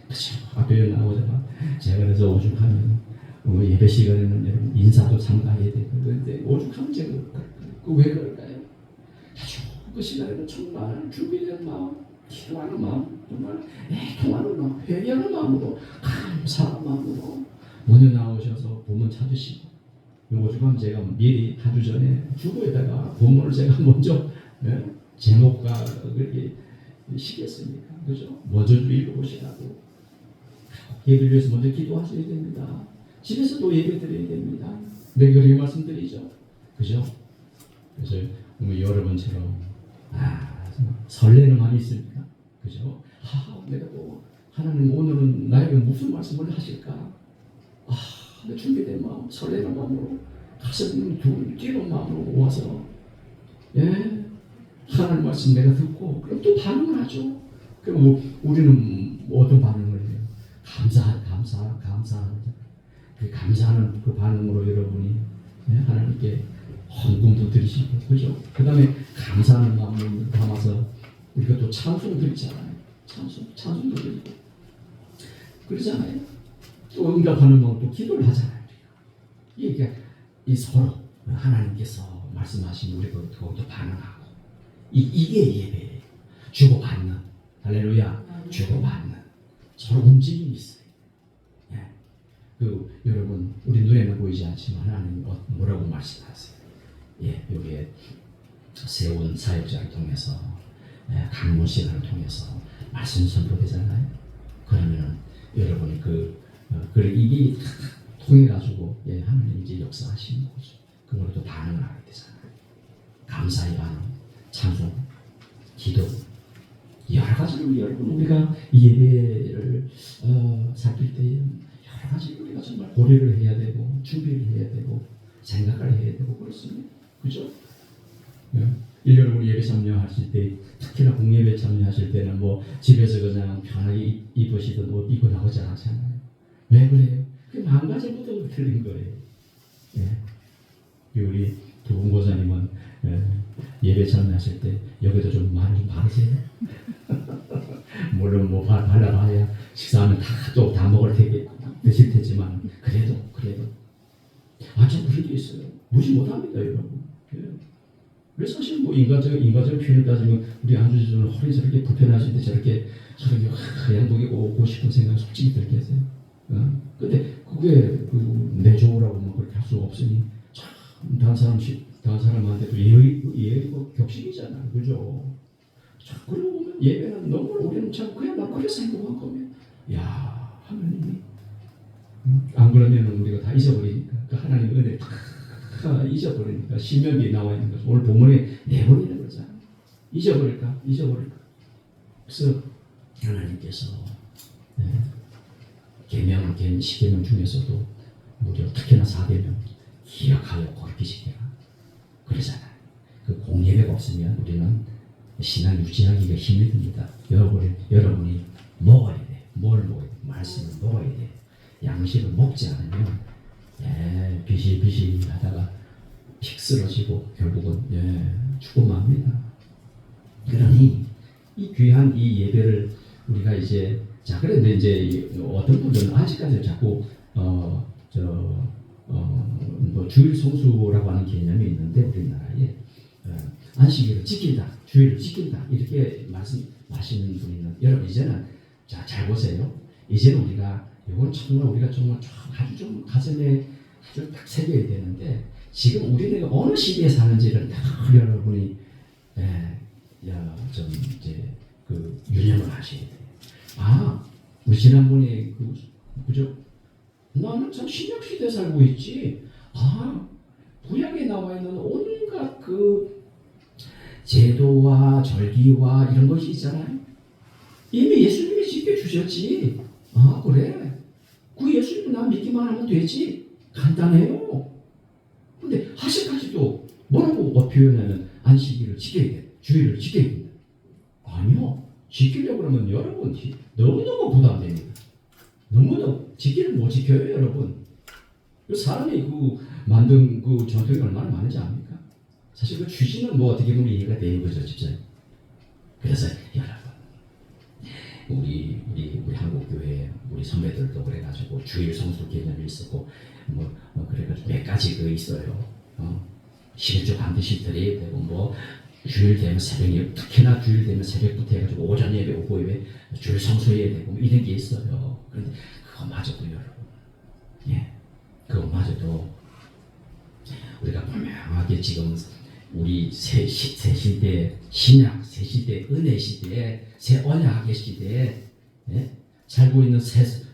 그죠? 앞에 나오잖아. 제가 그래서 오죽하면 예배 시간에는 여러분 인사도 참가해야 되고 그런데 오죽하면 제가 왜 그럴까요? 아주 그 시간에는 정말 준비된 마음, 기도하는 마음, 정말 애통하는 마음, 회개하는 마음으로 감사하는 마음으로 먼저 나오셔서 본문 찾으시고 오죽하면 제가 미리 한 주 전에 주보에다가 본문을 제가 먼저 제목과 그렇게 시켰습니까? 그죠? 먼저 읽어보시라고. 예배를 위해서 먼저 기도하셔야 됩니다. 집에서도 예배 드려야 됩니다. 내가 그렇게 말씀드리죠. 그죠? 그래서 여러분처럼 설레는 마음이 있습니까? 그죠? 내가 또 하나님 오늘은 나에게 무슨 말씀을 하실까? 준비된 마음, 설레는 마음으로 가슴 뛰는 마음으로 와서 하나님 말씀 내가 듣고 그럼 또 반응을 하죠. 그럼 우리는 어떤 반응을 해요? 감사하는 그 반응으로 여러분이 하나님께 헌금도 드리시고 그죠? 그 다음에 감사하는 마음을 담아서 우리가 또 찬송 드리잖아요. 찬송도 드리고 그러잖아요. 또 응답하는 마음 또 기도를 하잖아요. 이게 서로 하나님께서 말씀하신 우리가 거기도 반응하고 이게 예배예요. 주고받는 할렐루야. 주고받는 서로 움직임이 있어요. 여러분 우리 눈에는 보이지 않지만 하나님이 뭐라고 말씀하세요? 여기에 세운 사역자를 통해서 강론 시간을 통해서 말씀 선포되잖아요. 그러면 여러분이 이게 통해 가지고 하나님 이제 역사하시는 거죠. 그걸로 또 반응을 하게 되잖아요. 감사의 반응, 찬송, 기도 여러 가지로 여러분 우리가 이 예배를 살필 때 여러 가지 우리가 정말 고려를 해야 되고 준비를 해야 되고 생각을 해야 되고 그렇습니다. 그죠? 여러분 예배 참여하실 때, 특히나 공예배 참여하실 때는 뭐 집에서 그냥 편하게 입으시던 옷 입고 나오지 않잖아요. 왜 그래요? 그 망가져부터 틀린 거예요. 예. 우리 두분 고사님은 예배 참여하실 때 여기도 좀 많이 좀 바르세요. 물론 뭐 발라봐야 식사하면 또 다 먹을 테게 드실 테지만 그래도 참 그런 게 있어요. 무시 못합니다, 여러분. 그래서 사실 뭐 인간적인 표현을 따지면 우리 안주지는 허리 저렇게 불편하신데 저렇게 하얀 독이 오고 싶은 생각 솔직히 들겠어요. 근데 그게 내조라고 뭐 그렇게 할 수가 없으니 참 다른 사람한테도 예의고 격식이잖아요, 그죠? 참 그러고 보면 예배는 너무 우리는 참 그야말로 그래서 행복한 거면, 야 하나님이 안 그러면 우리가 다 잊어버리니까 그 하나님의 은혜 다 잊어버리니까 신명기에 나와 있는 것을 오늘 본문에 내버리는 거잖아. 잊어버릴까? 그래서 하나님께서 계명 십계명 중에서도 무려 특히나 4계명 기억하여 거룩히 지켜라 그러잖아요. 그 공예배가 없으면 우리는 신앙 유지하기가 힘이 듭니다. 여러분이 먹어야 돼. 뭘 먹어야 돼? 말씀을 먹어야 돼. 양식을 먹지 않으면 비실비실 하다가 픽 쓰러지고 결국은 죽고 맙니다. 그러니 이 귀한 이 예배를 우리가 이제 그런데 이제 어떤 분들은 아직까지 자꾸 뭐 주일 성수라고 하는 개념이 있는데 우리나라에 안식일을 지킨다, 주일을 지킨다 이렇게 말씀하시는 분이 있는. 여러분 이제는 잘 보세요. 이제는 우리가 이건 정말 우리가 정말 아주 좀 가슴에 아주 딱 새겨야 되는데 지금 우리가 어느 시대에 사는지를 딱 여러분이 좀 이제 유념을 하셔야 돼요. 우리 지난번에 그죠? 나는 참 신약 시대에 살고 있지. 구약에 나와 있는 온갖 제도와 절기와 이런 것이 있잖아요. 이미 예수님이 지켜주셨지. 그래. 그 예수님 난 믿기만 하면 되지. 간단해요. 근데 아직까지도 뭐라고 표현하면 안식일을 지켜야 돼. 주일을 지켜야 된다. 아니요. 지키려고 그러면 여러분 너무너무 부담됩니다. 너무너무 지키를 못 지켜요, 여러분. 사람이 만든 전통이 얼마나 많은지 압니까? 사실 그 취지는 뭐 어떻게 보면 이해가 되는 거죠, 진짜. 그래서 여러분, 우리 한국 교회 우리 선배들도 그래가지고 주일 성수 개념이 있었고 그래가지고 몇 가지 있어요. 11조 반드시 드려야 되고 주일 되면 새벽에 특히나 주일 되면 새벽부터 해가지고 오전 예배, 오후 예배, 주일 성수해야 되고 이런 게 있어요. 그런데 그거마저도 여러분, 그거마저도 우리가 분명하게 지금 우리 새 시대 신약, 새 시대 은혜 시대, 새 언약의 시대에 살고 있는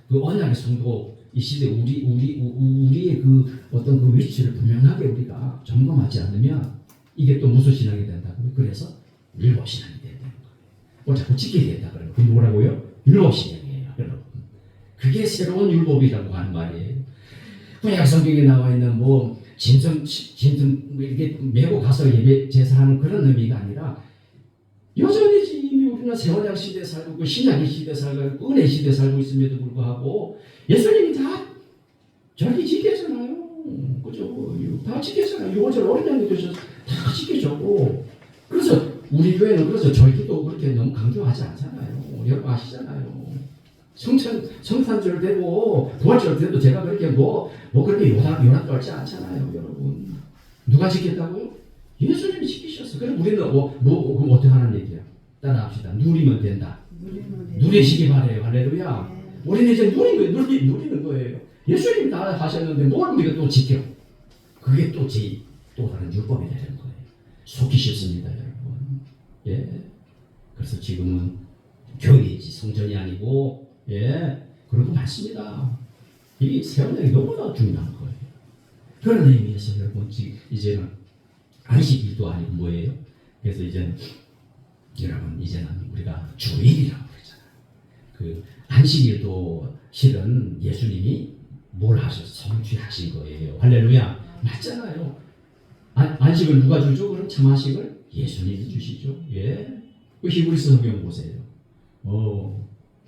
그 언약의 성도 이 시대 우리의 어떤 위치를 분명하게 우리가 점검하지 않으면 이게 또 무슨 신앙이 된다고요? 그래서 율법 신앙이 된다는 거예요. 자꾸 지켜야 된다 그러면 그 뭐라고요? 율법 신앙이에요, 여러분. 그게 새로운 율법이라고 하는 말이에요. 구약 성경에 나와 있는 짐승 이렇게 메고 가서 예배 제사하는 그런 의미가 아니라 여전히 이미 우리는 새언약 시대에 살고 있고 신약의 시대에 살고 은혜 시대에 살고 있음에도 불구하고 예수님이 다 절기 지켰잖아요. 그죠? 다 지켰잖아요. 6월절 어린 양이 되셔서 다 지켜줬고. 그래서 우리 교회는 그래서 절기도 그렇게 너무 강조하지 않잖아요. 여러분 아시잖아요. 성탄절 되고 부활절 되도 제가 그렇게 그렇게 요란 떨지 않잖아요, 여러분. 누가 지켰다고요? 예수님이 지키셨어. 그럼 우리는 그럼 어떻게 하는 얘기야? 따라합시다. 누리면 된다. 누리시기 바래요. 할렐루야. 우리는 이제 누리는 거예요. 예수님이 다 하셨는데 뭘 우리가 또 지켜? 그게 또 다른 율법이 되는 거예요. 속기 쉽습니다, 여러분. 그래서 지금은 교회이지 성전이 아니고 그런 거 많습니다. 이 세원력이 너무나 중요한 거예요. 그런 의미에서 여러분 이제는 안식일도 아니고 뭐예요? 그래서 이제는 우리가 주일이라고 그러잖아요. 안식일도 실은 예수님이 뭘 하셔서 성취하신 거예요. 할렐루야. 맞잖아요. 안식을 누가 주죠? 그럼 참안식을 예수님이 주시죠. 예. 그 히브리서 성경 보세요.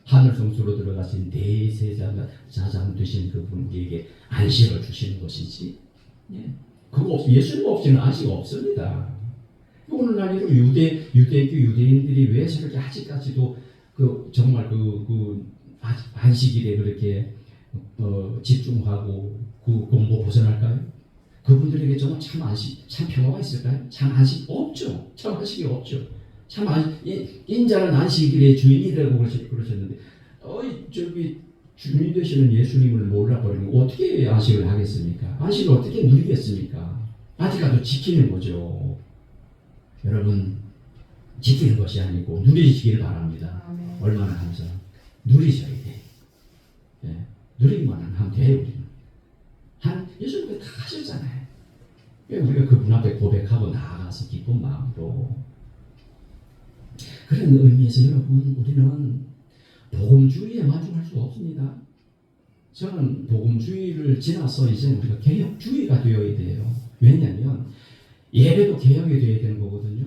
하늘 성소로 들어가신 대제사장 되신 그분에게 안식을 주시는 것이지. 예. 그거 예수님 없이는 안식 없습니다. 오늘날 유대교 유대인들이 왜 저렇게 아직까지도 정말 안식일에 그렇게 집중하고 공부 벗어날까요? 그분들에게 정말 참 평화가 있을까요? 참 안식 없죠. 참 안식이 없죠. 인자는 안식일의 주인이라고 그러셨는데, 주인 되시는 예수님을 몰라버리면 어떻게 안식을 하겠습니까? 안식을 어떻게 누리겠습니까? 아직까지 지키는 거죠. 여러분, 지키는 것이 아니고 누리시기를 바랍니다. 아멘. 얼마나 감사합니까? 누리셔야 돼. 예. 누리기만 하면 돼요. 우리는. 예수님께 다 하셨잖아요. 우리가 그분 앞에 고백하고 나아가서 기쁜 마음으로. 그런 의미에서 여러분, 우리는 복음주의에 만족할 수 없습니다. 저는 복음주의를 지나서 이제 우리가 개혁주의가 되어야 돼요. 왜냐하면 예배도 개혁이 되어야 되는 거거든요.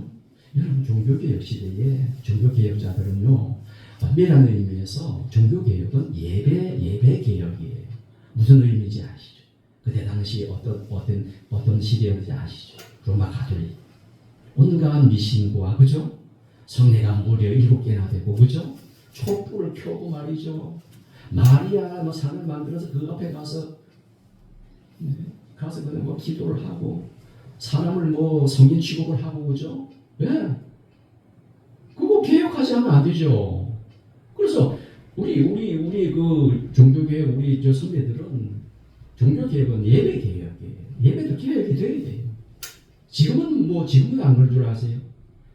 여러분, 종교개혁 시대에 종교개혁자들은요, 엄밀한 의미에서 종교개혁은 예배 개혁이에요. 무슨 의미인지 아시죠? 그때 당시 어떤 시대였는지 아시죠? 로마 가톨릭. 온갖 미신과, 그죠? 성례가 무려 7개나 되고, 그죠? 촛불을 켜고 말이죠. 마리아 상을 만들어서 그 앞에 가서 그냥 기도를 하고, 사람을 성인 취급을 하고, 그죠? 예. 그거 개혁하지 않으면 안 되죠. 그래서 우리 그 종교개혁 우리 저 선배들은 종교개혁은 예배 개혁이에요. 예배도 개혁이 돼야 돼요. 지금은 안 그런 줄 아세요?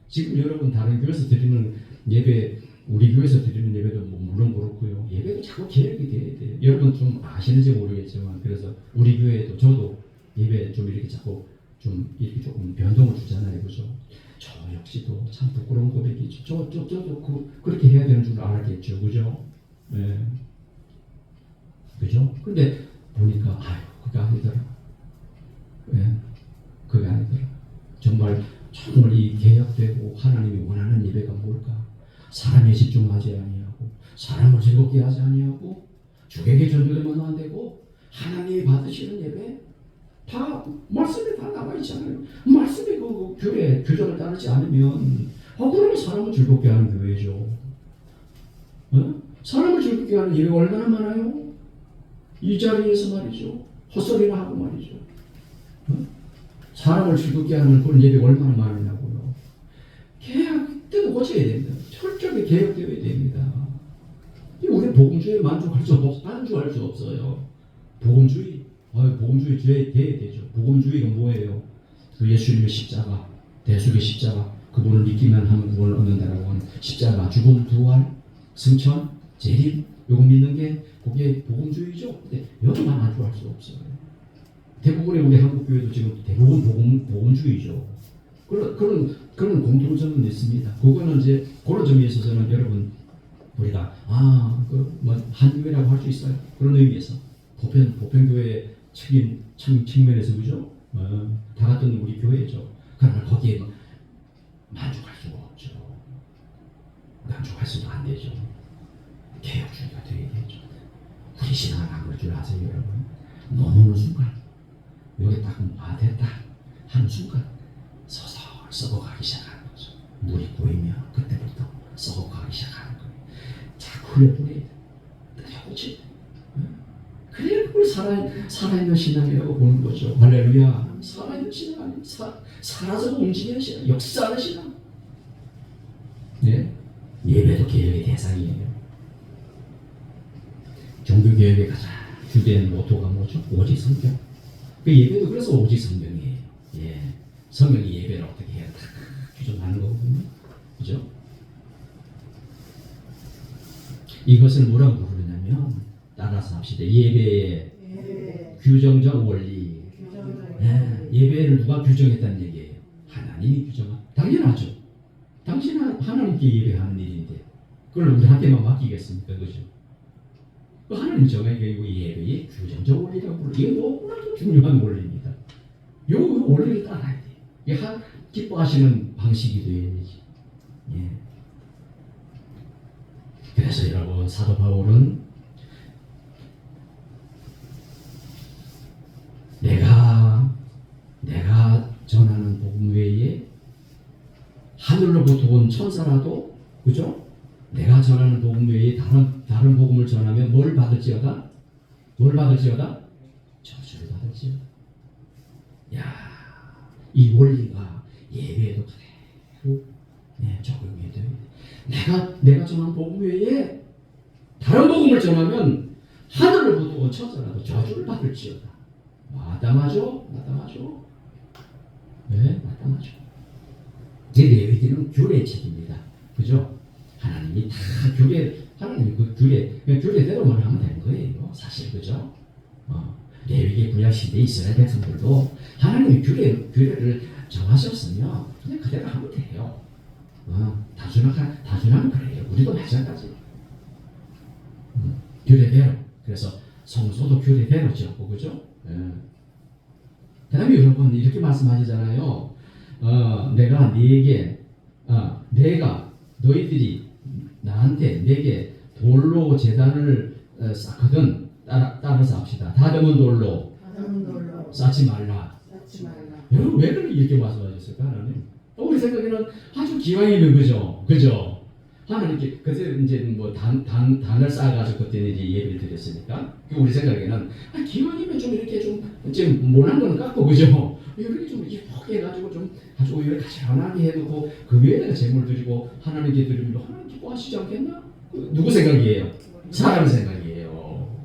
지금 여러분 다른 교회에서 드리는 예배, 우리 교회에서 드리는 예배도 물론 그렇고요. 예배도 자꾸 개혁이 돼야 돼요. 여러분 좀 아시는지 모르겠지만, 그래서 우리 교회도 저도 예배 좀 이렇게 자꾸 좀 이렇게 조금 변동을 주잖아요, 그죠? 저 역시도 참 부끄러운 고백이죠. 저도 그렇게 해야 되는 줄 알았겠죠, 그죠? 네. 그죠? 근데 보니까 그게 아니더라. 네. 그게 아니더라. 정말 이 개혁되고 하나님이 원하는 예배가 뭘까? 사람에 집중하지 아니하고, 사람을 즐겁게 하지 아니하고, 주객에 전도되면 안 되고, 하나님이 받으시는 예배 다 말씀에 다 나와 있잖아요. 말씀에 그 교회 규정을 따르지 않으면 그러면 사람을 즐겁게 하는 교회죠. 사람을 즐겁게 하는 예배가 얼마나 많아요? 이 자리에서 말이죠. 헛소리나 하고 말이죠. 사람을 즐겁게 하는 그런 예배가 얼마나 많으냐고요. 개혁되고 고쳐야 됩니다. 철저하게 개혁되어야 됩니다. 우리는 복음주의에 만족할 수 없어요. 복음주의. 복음주의 돼야 되죠. 복음주의가 뭐예요? 그 예수님의 십자가, 대속의 십자가, 그분을 믿기만 하면 구원을 얻는다라고 하는 십자가, 죽음, 부활, 승천, 재림, 요거 믿는 게 그게 복음주의죠. 근데 여기만 만족할 수 없어요. 대부분의 우리 한국 교회도 지금 대부분 복음주의죠. 그런 공통점은 있습니다. 그거는 이제 그런 점에 있어서는 여러분 우리가 한교회라고 할 수 있어요. 그런 의미에서 보편교회 측면에서 그죠? 다 같은 우리 교회죠. 그러나 거기에 만족할 수가 없죠. 만족할 수도 안 되죠. 개혁주의가 되어야 되죠. 우리 신앙을 안 그럴 줄 아세요, 여러분? 넘어오는 순간 여기 딱 됐다 하는 순간 서서 썩어가기 시작하는 거죠. 물이 고이면 그때부터 썩어가기 시작하는 거예요. 자꾸 흘려보내야 돼. 떼어오지. 그래, 그걸 살아있는 신앙이라고 보는 거죠. 할렐루야. 살아있는 신앙 아니면 살아서 움직이는 신앙, 역사하는 신앙. 네? 예배도 개혁의 대상이에요. 종교개혁의 가장 주된 모토가 뭐죠? 오직 성경. 그 예배도 그래서 오직 성경이에요. 예. 성경이 예배를 어떻게 해야 다 규정하는 거거든요. 그죠? 이것을 뭐라고 부르냐면, 따라서 합시다. 예배의 규정적 원리. 예배를 누가 규정했다는 얘기예요? 하나님이 규정한. 당연하죠. 당신은 하나님께 예배하는 일인데 그걸 우리한테만 맡기겠습니까? 그죠? 그 하나님 정해진 예배의 규정적 원리라고 불러요. 이게 너무나도 중요한 원리입니다. 요 원리를 따라야 돼. 이게 기뻐하시는 방식이 되어야지. 예. 그래서 여러분 사도 바울은 내가 전하는 복음 외에 하늘로부터 온 천사라도 그죠? 내가 전하는 복음 외에 다른 복음을 전하면 뭘 받을지어다? 저주를 받을지어다. 야, 이 원리가 예배에도 그대로 적용이 돼요. 내가 전한 복음 외에 다른 복음을 전하면 하늘로부터 온 천사라도 저주를 받을지어다. 마땅하죠? 네, 마땅하죠. 이 레위기는 규례의 책입니다. 그죠? 하나님이 다 하나님이 그 규례대로만 하면 되는 거예요. 사실, 그죠? 레위기 구약시대 이스라엘 백성들도 하나님이 규례를 정하셨으면 그냥 그대로 하면 돼요. 다준하면 그래요. 우리도 마찬가지. 규례대로. 그래서 성소도 규례대로 지었고, 그죠? 그 다음에 여러분 이렇게 말씀하시잖아요. 내가 너희들이 내게 돌로 제단을 쌓거든 따라서 합시다. 다듬은 돌로 쌓지 말라. 여러분 왜 이렇게 말씀하셨을까 하나님? 우리 생각에는 아주 기왕이면 그죠? 하나님께 그때 이제 뭐 단을 쌓아가지고 그때 이제 예배를 드렸으니까 우리 생각에는 기왕이면 좀 이렇게 좀 모난 건 깎고 그죠? 이렇게 좀 예쁘게 해가지고 좀 아주 이렇게 가시런하게 해놓고 그 위에다가 제물 드리고 하나님께 드리면 하나님 기뻐하시지 않겠나? 누구 생각이에요? 사람 생각이에요.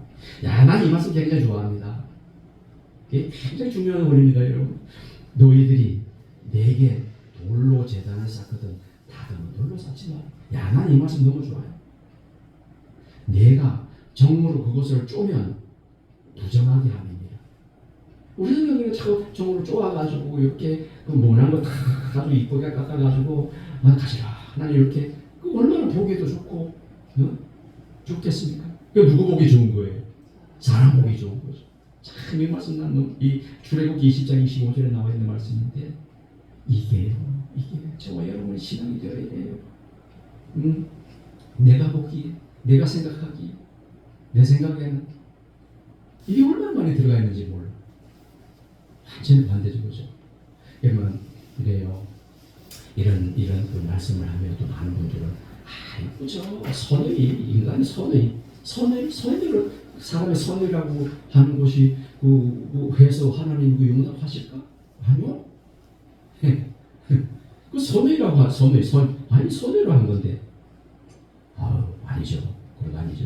야, 난 이 말씀 굉장히 좋아합니다. 이게 굉장히 중요한 원리입니다, 여러분. 너희들이 내게 돌로 제단을 쌓거든 다듬은 돌로 쌓지 마라. 야, 난 이 말씀 너무 좋아요. 내가 정으로 그것을 쪼면 부정하게 함입니다. 우리 생각에는 자꾸 정으로 쪼아가지고 이렇게 그 모난 거 다 가지고 이쁘게 깎아가지고 가시런하니 이렇게 그 얼마나 보기에도 좋고 좋겠습니까? 그 누구 보기 좋은 거예요? 사람 보기 좋은 거죠. 참 이 말씀 이 출애굽기 20장 25절에 나와 있는 말씀인데 이게 저와 여러분의 신앙이 되어야 돼요. 내가 보기에, 내가 생각하기에, 내 생각에는 이게 얼마나 많이 들어가 있는지 몰라. 완전히 반대죠, 그죠? 여러분, 그래요. 이런 그 말씀을 하면 또 많은 분들은 그죠? 인간의 선의를 사람의 선의라고 하는 것이 해서 하나님 용납하실까? 아니요. 그 선의라고 선의로 한 건데 아니죠. 그건 아니죠.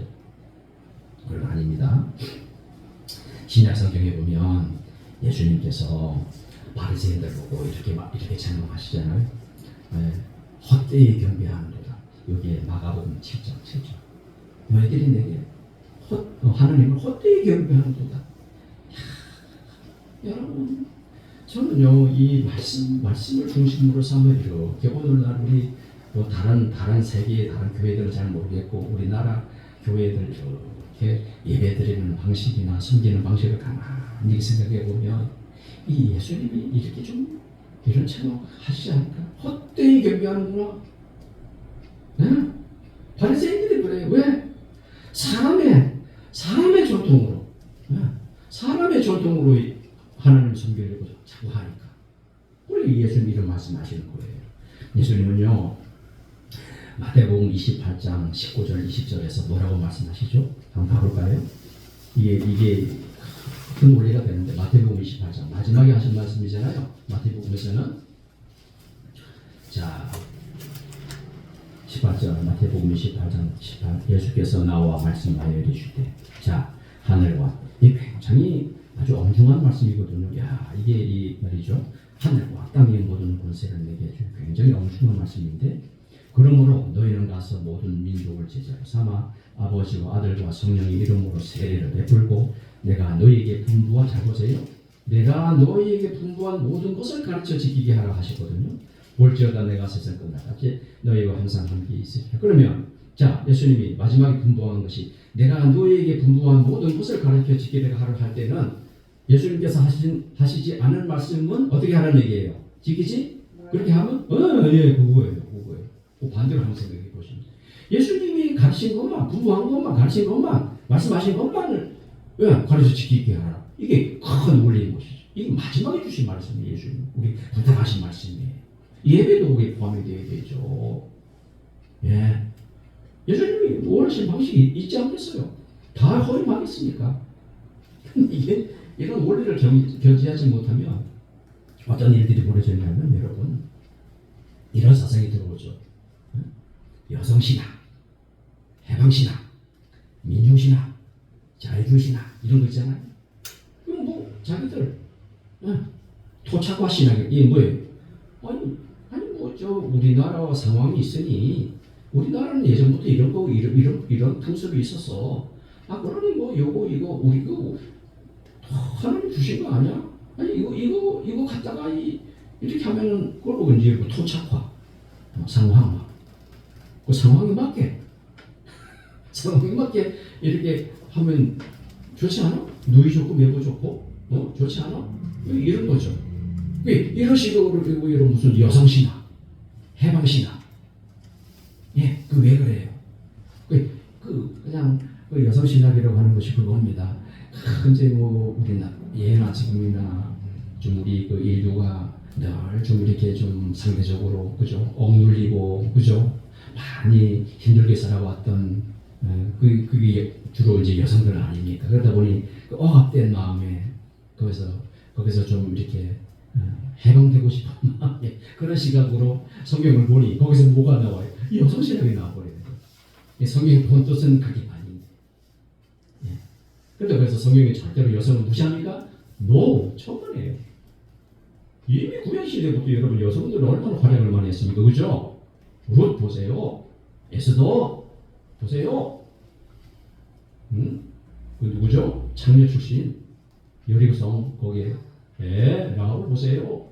그건 아닙니다. 신약 성경에 보면 예수님께서 바리새인들 보고 이렇게 설명하시잖아요. 헛되이 경배하는도다. 여기에 마가복음 7장 7절. 너희들이 내게 하나님을 헛되이 경배하는도다. 여러분, 저는요 이 말씀을 중심으로 삼아 이렇게 오늘날 우리 뭐 다른 세계의 다른 교회들은 잘 모르겠고 우리나라 교회들 이렇게 예배드리는 방식이나 섬기는 방식을 가만히 생각해 보면 이 예수님이 이렇게 좀 이런 체험 하시지 않을까? 헛되이 경배하는구나. 바리새인들이 그래요. 왜? 사람의 전통으로 하나님 섬기려고 자꾸 하니까. 우리 예수님 이런 말씀하시는 거예요. 예수님은요 마태복음 28장 19절 20절에서 뭐라고 말씀하시죠? 한번 봐볼까요? 이게 큰 원리가 되는데 마태복음 28장 마지막에 하신 말씀이잖아요. 마태복음에서는 자 18절 마태복음 28장 18 예수께서 나와 말씀하여 이르시되 자 하늘과 이 굉장히 아주 엄중한 말씀이거든요. 야 이게 이 말이죠. 하늘과 땅의 모든 권세를 내게 준 굉장히 엄중한 말씀인데 그러므로 너희는 가서 모든 민족을 제자로 삼아 아버지와 아들과 성령의 이름으로 세례를 베풀고 내가 너희에게 분부한 잘 보세요. 내가 너희에게 분부한 모든 것을 가르쳐 지키게 하라 하시거든요. 볼지어다 내가 세상 끝날까지 너희와 항상 함께 있으리라. 그러면 자 예수님이 마지막에 분부한 것이 내가 너희에게 분부한 모든 것을 가르쳐 지키게 하라 할 때는 예수님께서 하시지 않은 말씀은 어떻게 하라는 얘기예요? 지키지? 그렇게 하면 예, 그거예요. 그 반대로 한번 생각해 보시면 예수님이 가르친 것만, 부부한 것만, 가르친 것만, 말씀하신 것만을 가르쳐 지키게 하라. 이게 큰 원리인 것이죠. 이게 마지막에 주신 말씀이에요. 예수님 우리 부탁하신 말씀이에요. 예배도 거기에 포함이 되어야 되죠. 예. 예수님이 원하신 방식이 있지 않겠어요? 다 허용하겠습니까? 이게 이런 원리를 견지하지 못하면 어떤 일들이 벌어지냐면 여러분 이런 사상이 들어오죠. 여성신학, 해방신학, 민중신학, 자유주의신학 이런 거 있잖아요. 그럼 뭐 자기들 토착화 신학이 이게 뭐예요? 아니 뭐 저 우리나라 상황이 있으니 우리나라는 예전부터 이런 거 이런 풍습이 있어서 그러니 뭐 요거 이거 우리 그 하나님 주신 거 아니야? 아니 이거 갖다가 이렇게 하면은 그걸 보고 이제 토착화, 상황화, 그 상황에 맞게 이렇게 하면 좋지 않아? 누이 좋고 매부 좋고 좋지 않아? 이런 거죠. 이런 식으로 이런 무슨 여성신학, 해방신학, 예, 그 왜 그래요? 그냥 그 여성신학이라고 하는 것이 그겁니다. 현재 뭐 우리나 예나 지금이나 좀 우리 그 인류가 늘 좀 이렇게 좀 상대적으로 그죠 억눌리고 그죠 많이 힘들게 살아왔던 그게 주로 이제 여성들 아닙니까? 그러다 보니 그 억압된 마음에 거기서 좀 이렇게 해방되고 싶은 마음에 그런 시각으로 성경을 보니 거기서 뭐가 나와요? 여성신학이 나와버려요. 성경의 본 뜻은 그게 아닌데. 그런데 그래서 성경이 절대로 여성을 무시합니까? No, 처음이에요. 이미 구약시대부터 여러분 여성들은 얼마나 활약을 많이 했습니까? 그죠? 룻 보세요. 에스더 보세요. 그 누구죠? 창녀 출신 여리고성 거기에 라합을 보세요.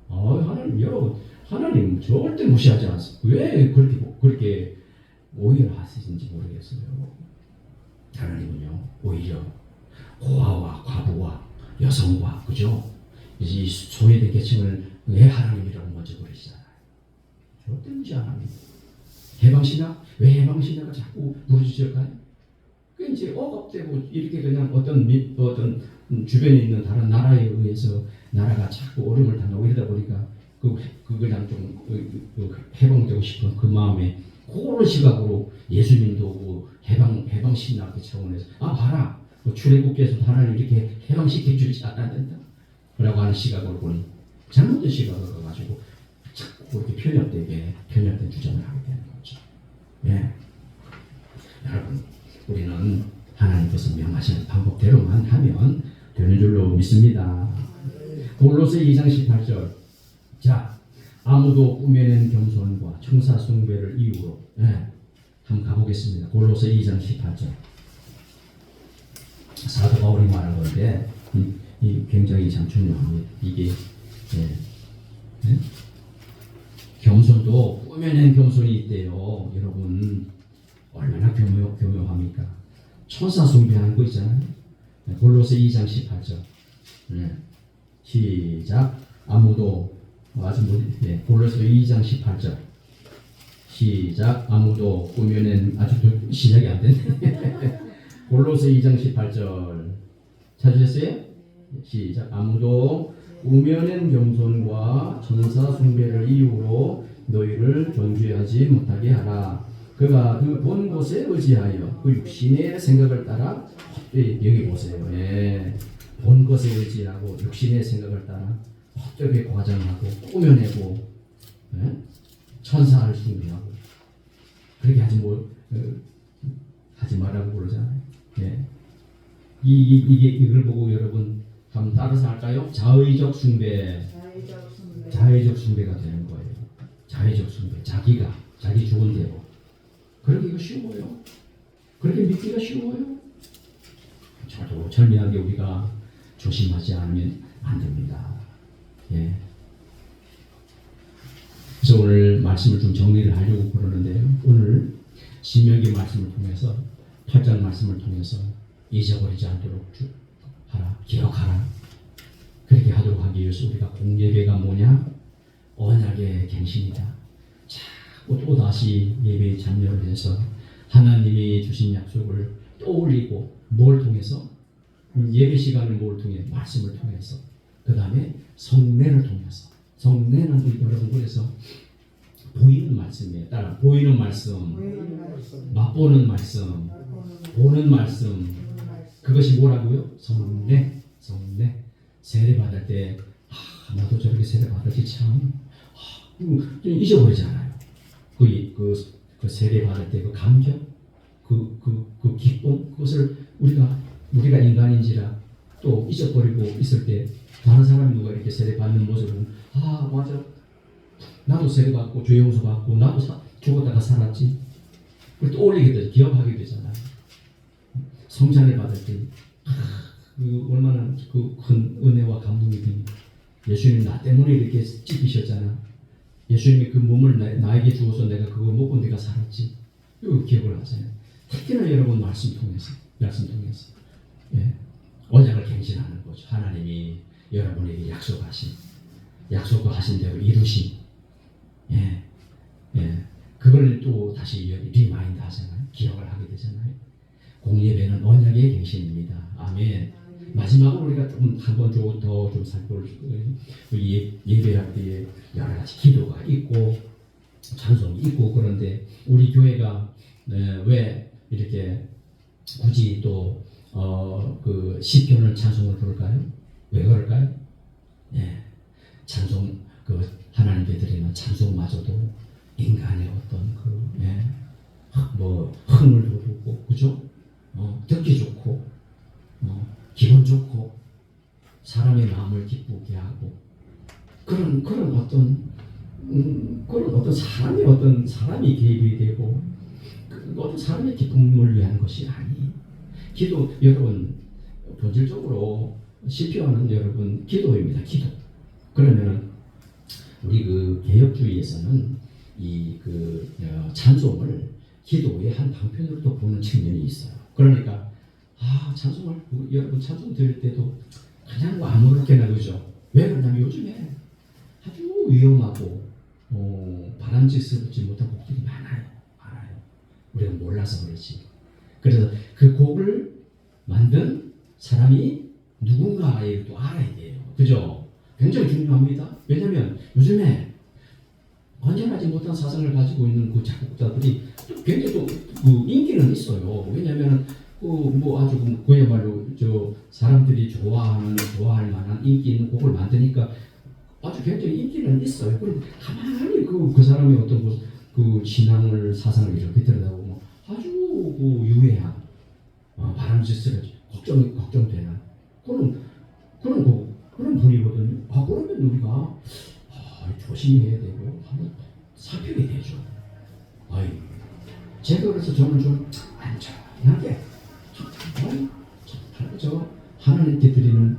하나님 여러분 하나님 절대 무시하지 않습니다. 왜 그렇게 오해를 하시는지 모르겠어요. 하나님은요 오히려 고아와 과부와 여성과 그죠? 이 소외된 계층을 왜 하나님이라고 먼저 부르시잖아요. 절대 무시 안 합니다. 해방신학? 왜 해방신학을 자꾸 부르짖을까요? 그 이제 억압되고 이렇게 그냥 어떤 주변에 있는 다른 나라에 의해서 나라가 자꾸 어려움을 당하고 이러다 보니까 그냥 좀 해방되고 싶은 그 마음에 그런 시각으로 예수님도 오고 해방신학의 차원에서 봐라 출애굽께서 하나님 이렇게 해방시켜 주지 않아야 된다 라고 하는 시각으로 보니 잘못된 시각으로 가지고 자꾸 이렇게 편협된 주장을 하게 되는 거죠. 예. 여러분 우리는 하나님께서 명하시는 방법대로만 하면 되는 줄로 믿습니다. 골로새 2장 18절 자 아무도 꾸며낸 겸손과 청사 숭배를 이유로 한번 가보겠습니다. 골로새 2장 18절 사도 바울이 말한 건데 이 굉장히 참 중요합니다. 이게 겸손도 꾸며낸 겸손이 있대요. 여러분 얼마나 교묘합니까? 천사 숭배하는 거 있잖아요. 골로새 2장 18절 시작 아무도 골로새 2장 18절 시작 아무도 꾸며낸 아직도 시작이 안 됐네. 골로새 2장 18절 찾으셨어요? 시작 아무도 꾸며낸 겸손과 천사 숭배를 이유로 너희를 존귀하지 못하게 하라. 그가 그 본 곳에 의지하여 그 육신의 생각을 따라 여기 보세요. 본 것에 의지하고 육신의 생각을 따라 헛되게 과장하고 꾸며내고 천사를 숭배하고 그렇게 하지 말라고 그러잖아요. 이걸 보고 여러분 한번 따라서 할까요? 자의적 숭배가 되는 거예요. 자의적 숭배, 자기 좋은 대로 그러기가 쉬워요. 그렇게 믿기가 쉬워요. 저도 절묘하게 우리가 조심하지 않으면 안 됩니다. 그래서 오늘 말씀을 좀 정리를 하려고 그러는데요. 오늘 신명기 말씀을 통해서 8장 말씀을 통해서 잊어버리지 않도록 하라, 기억하라. 그렇게 하도록 하기 위해서 우리가 공예배가 뭐냐? 언약의 갱신이다. 자꾸 또 다시 예배에 참여를 해서 하나님이 주신 약속을 떠올리고 뭘 통해서? 예배 시간을 뭘 통해? 말씀을 통해서. 그 다음에 성례를 통해서. 성례는 여러분 그래서 보이는 말씀이에요. 따라 보이는 말씀, 맛보는 말씀, 보는 말씀. 그것이 뭐라고요? 성례. 성례. 세례 받을 때 나도 저렇게 세례 받았지 참 좀 잊어버리잖아요. 그 세례 받을 때 그 감격, 그 기쁨, 그것을 우리가 인간인지라 또 잊어버리고 있을 때 다른 사람이 누가 이렇게 세례 받는 모습을 맞아, 나도 세례 받고 죄 용서 받고 나도 죽었다가 살았지. 그걸 떠올리게 되죠. 기억하게 되잖아요. 성찬을 받을 때 얼마나 큰 은혜와 감동이 됩니까? 예수님이 나 때문에 이렇게 찢기셨잖아. 예수님이 그 몸을 나에게 주어서 내가 그거 먹고 내가 살았지. 이거 기억을 하세요. 특히나 여러분 말씀 통해서 예. 언약을 갱신하는 거죠. 하나님이 여러분에게 약속하신 대로 이루신 예. 그걸 또 다시 리마인드 하잖아요. 기억을 하게 되잖아요. 공예배는 언약의 갱신입니다. 아멘. 마지막으로 우리가 한 번 더 좀 살펴볼 예배할 때에 여러 가지 기도가 있고 찬송이 있고 그런데 우리 교회가 왜 이렇게 굳이 또 그 시편을 찬송을 부를까요? 왜 그럴까요? 찬송 하나님께 드리는 찬송마저도 인간의 어떤 흥을 돋우고 그죠? 듣기 좋고 기분 좋고 사람의 마음을 기쁘게 하고 그런 어떤 사람이 개입이 되고 어떤 사람의 기쁨을 위한 것이 아니. 기도 여러분 본질적으로 시편은 여러분 기도입니다. 기도. 그러면은 우리 개혁주의에서는 찬송을 기도의 한 방편으로도 보는 측면이 있어요. 그러니까 찬송을 여러분 찬송 드릴 때도 그냥 아무렇게나 그죠? 왜 그러냐면 요즘에 아주 위험하고 바람직스럽지 못한 곡들이 많아요. 우리가 몰라서 그렇지. 그래서 그 곡을 만든 사람이 누군가를 또 알아야 돼요. 그죠? 굉장히 중요합니다. 왜냐하면 요즘에 건전하지 못한 사상을 가지고 있는 그 작곡자들이 굉장히 또 인기는 있어요. 왜냐하면 아주 그야말로 사람들이 좋아할 만한 인기 있는 곡을 만드니까 아주 굉장히 인기는 있어요. 그리고 가만히 그 사람의 어떤 신앙을 사상을 이렇게 들여다보면 아주 유해한 바람직스럽지 걱정되는 그런 분이거든요. 그러면 우리가 조심해야 되고 한번 살펴야 되죠. 제가 그래서 저는 좀 안전하게 하나님께 드리는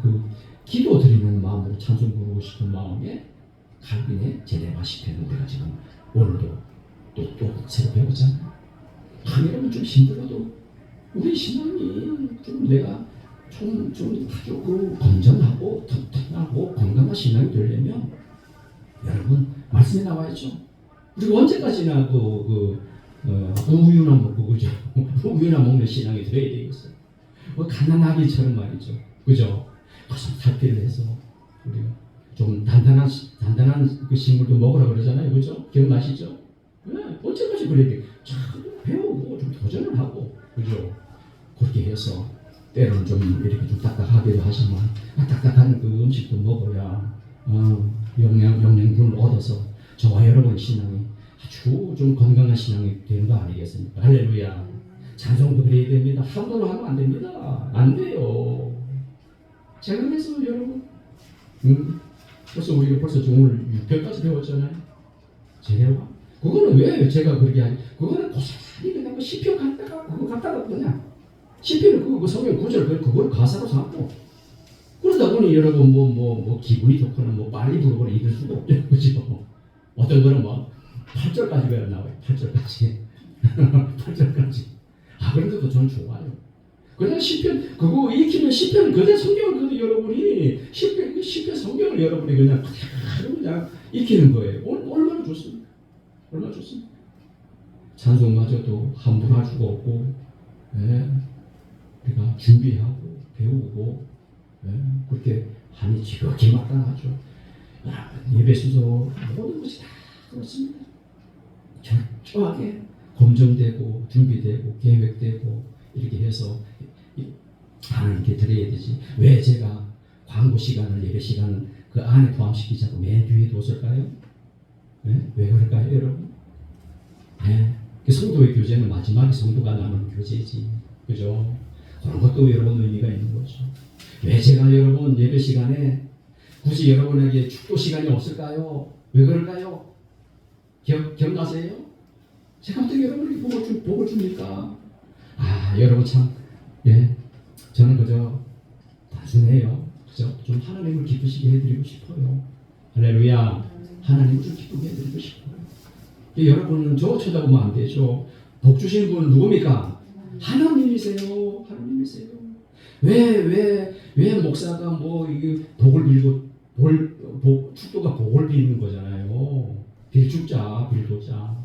기도 드리는 마음으로 찬송 부르고 싶은 마음에 갈빈의 제네바 시편을 우리가 지금 오늘도 또 새로 배우잖아요. 여러분 좀 힘들어도 우리 신앙이 좀 내가 좀 아주 건전하고 튼튼하고 건강한 신앙이 되려면 여러분 말씀에 나와 있죠. 우리가 언제까지나 우유나 먹고 그죠? 우유나 먹는 신앙이 되어야 되겠어요. 가난하기처럼 말이죠. 그죠? 그것을 살피를 해서 우리가 좀 단단한 그 식물도 먹으라 그러잖아요. 그죠? 기억나시죠? 언제까지 그래야 돼? 참 배우고 좀 도전을 하고 그죠? 그렇게 해서 때로는 좀 이렇게 좀 딱딱하기도 하지만 딱딱한 그 음식도 먹어야 영양분을 얻어서 저와 여러분 신앙이 아주 좀 건강한 신앙이 되는 거 아니겠습니까? 할렐루야. 찬송도 그래야 됩니다. 함부로 하면 안 됩니다. 안 돼요. 제가 그래서 여러분 벌써 우리가 오늘 6회까지 배웠잖아요. 제대로 그거는 왜 제가 그렇게 하지? 그거는 고스란히 그냥 시편 갖다가 그냥 시편을 그 성경 구절 그걸 가사로 삼고 그러다 보니 여러분 기분이 좋거나 빨리 부르거나 이럴 수도 없죠. 그죠? 어떤 거는 8절까지 나와요. 8절까지. 8절까지. 그런데도 전 좋아요. 그냥 시편 그거 익히면 시편 그대 성경을 그대 여러분이 시편 성경을 여러분이 그냥 익히는 거예요. 얼마나 좋습니까? 얼마나 좋습니까? 찬송마저도 함부로 할 수가 없고, 우리가 준비하고 배우고 그렇게 하니 지극히 마땅하죠. 예배 순서 모든 것이 다 그렇습니다. 철저하게 검증되고 준비되고 계획되고 이렇게 해서 하나님께 드려야 되지. 왜 제가 광고 시간을 예배 시간 그 안에 포함시키자고 맨 뒤에 뒀을까요? 왜 그럴까요, 여러분? 그 성도의 교제는 마지막에 성도가 남은 교제지, 그죠? 그런 것도 여러분 의미가 있는 거죠. 왜 제가 여러분 예배 시간에 굳이 여러분에게 축도 시간이 없을까요? 왜 그럴까요? 기억나세요? 제가 어떻게 여러분에게 복을 줍니까? 여러분 참, 저는 그저 단순해요. 그저 좀 하나님을 기쁘시게 해드리고 싶어요. 할렐루야. 하나님을 좀 기쁘게 해드리고 싶어요. 여러분은 저 쳐다보면 안 되죠. 복 주시는 분은 누굽니까? 하나님이세요. 하나님이세요. 왜 목사가 뭐 이게 복을 빌고 축도가 복을 비는 거잖아요. 빌죽자, 빌도자.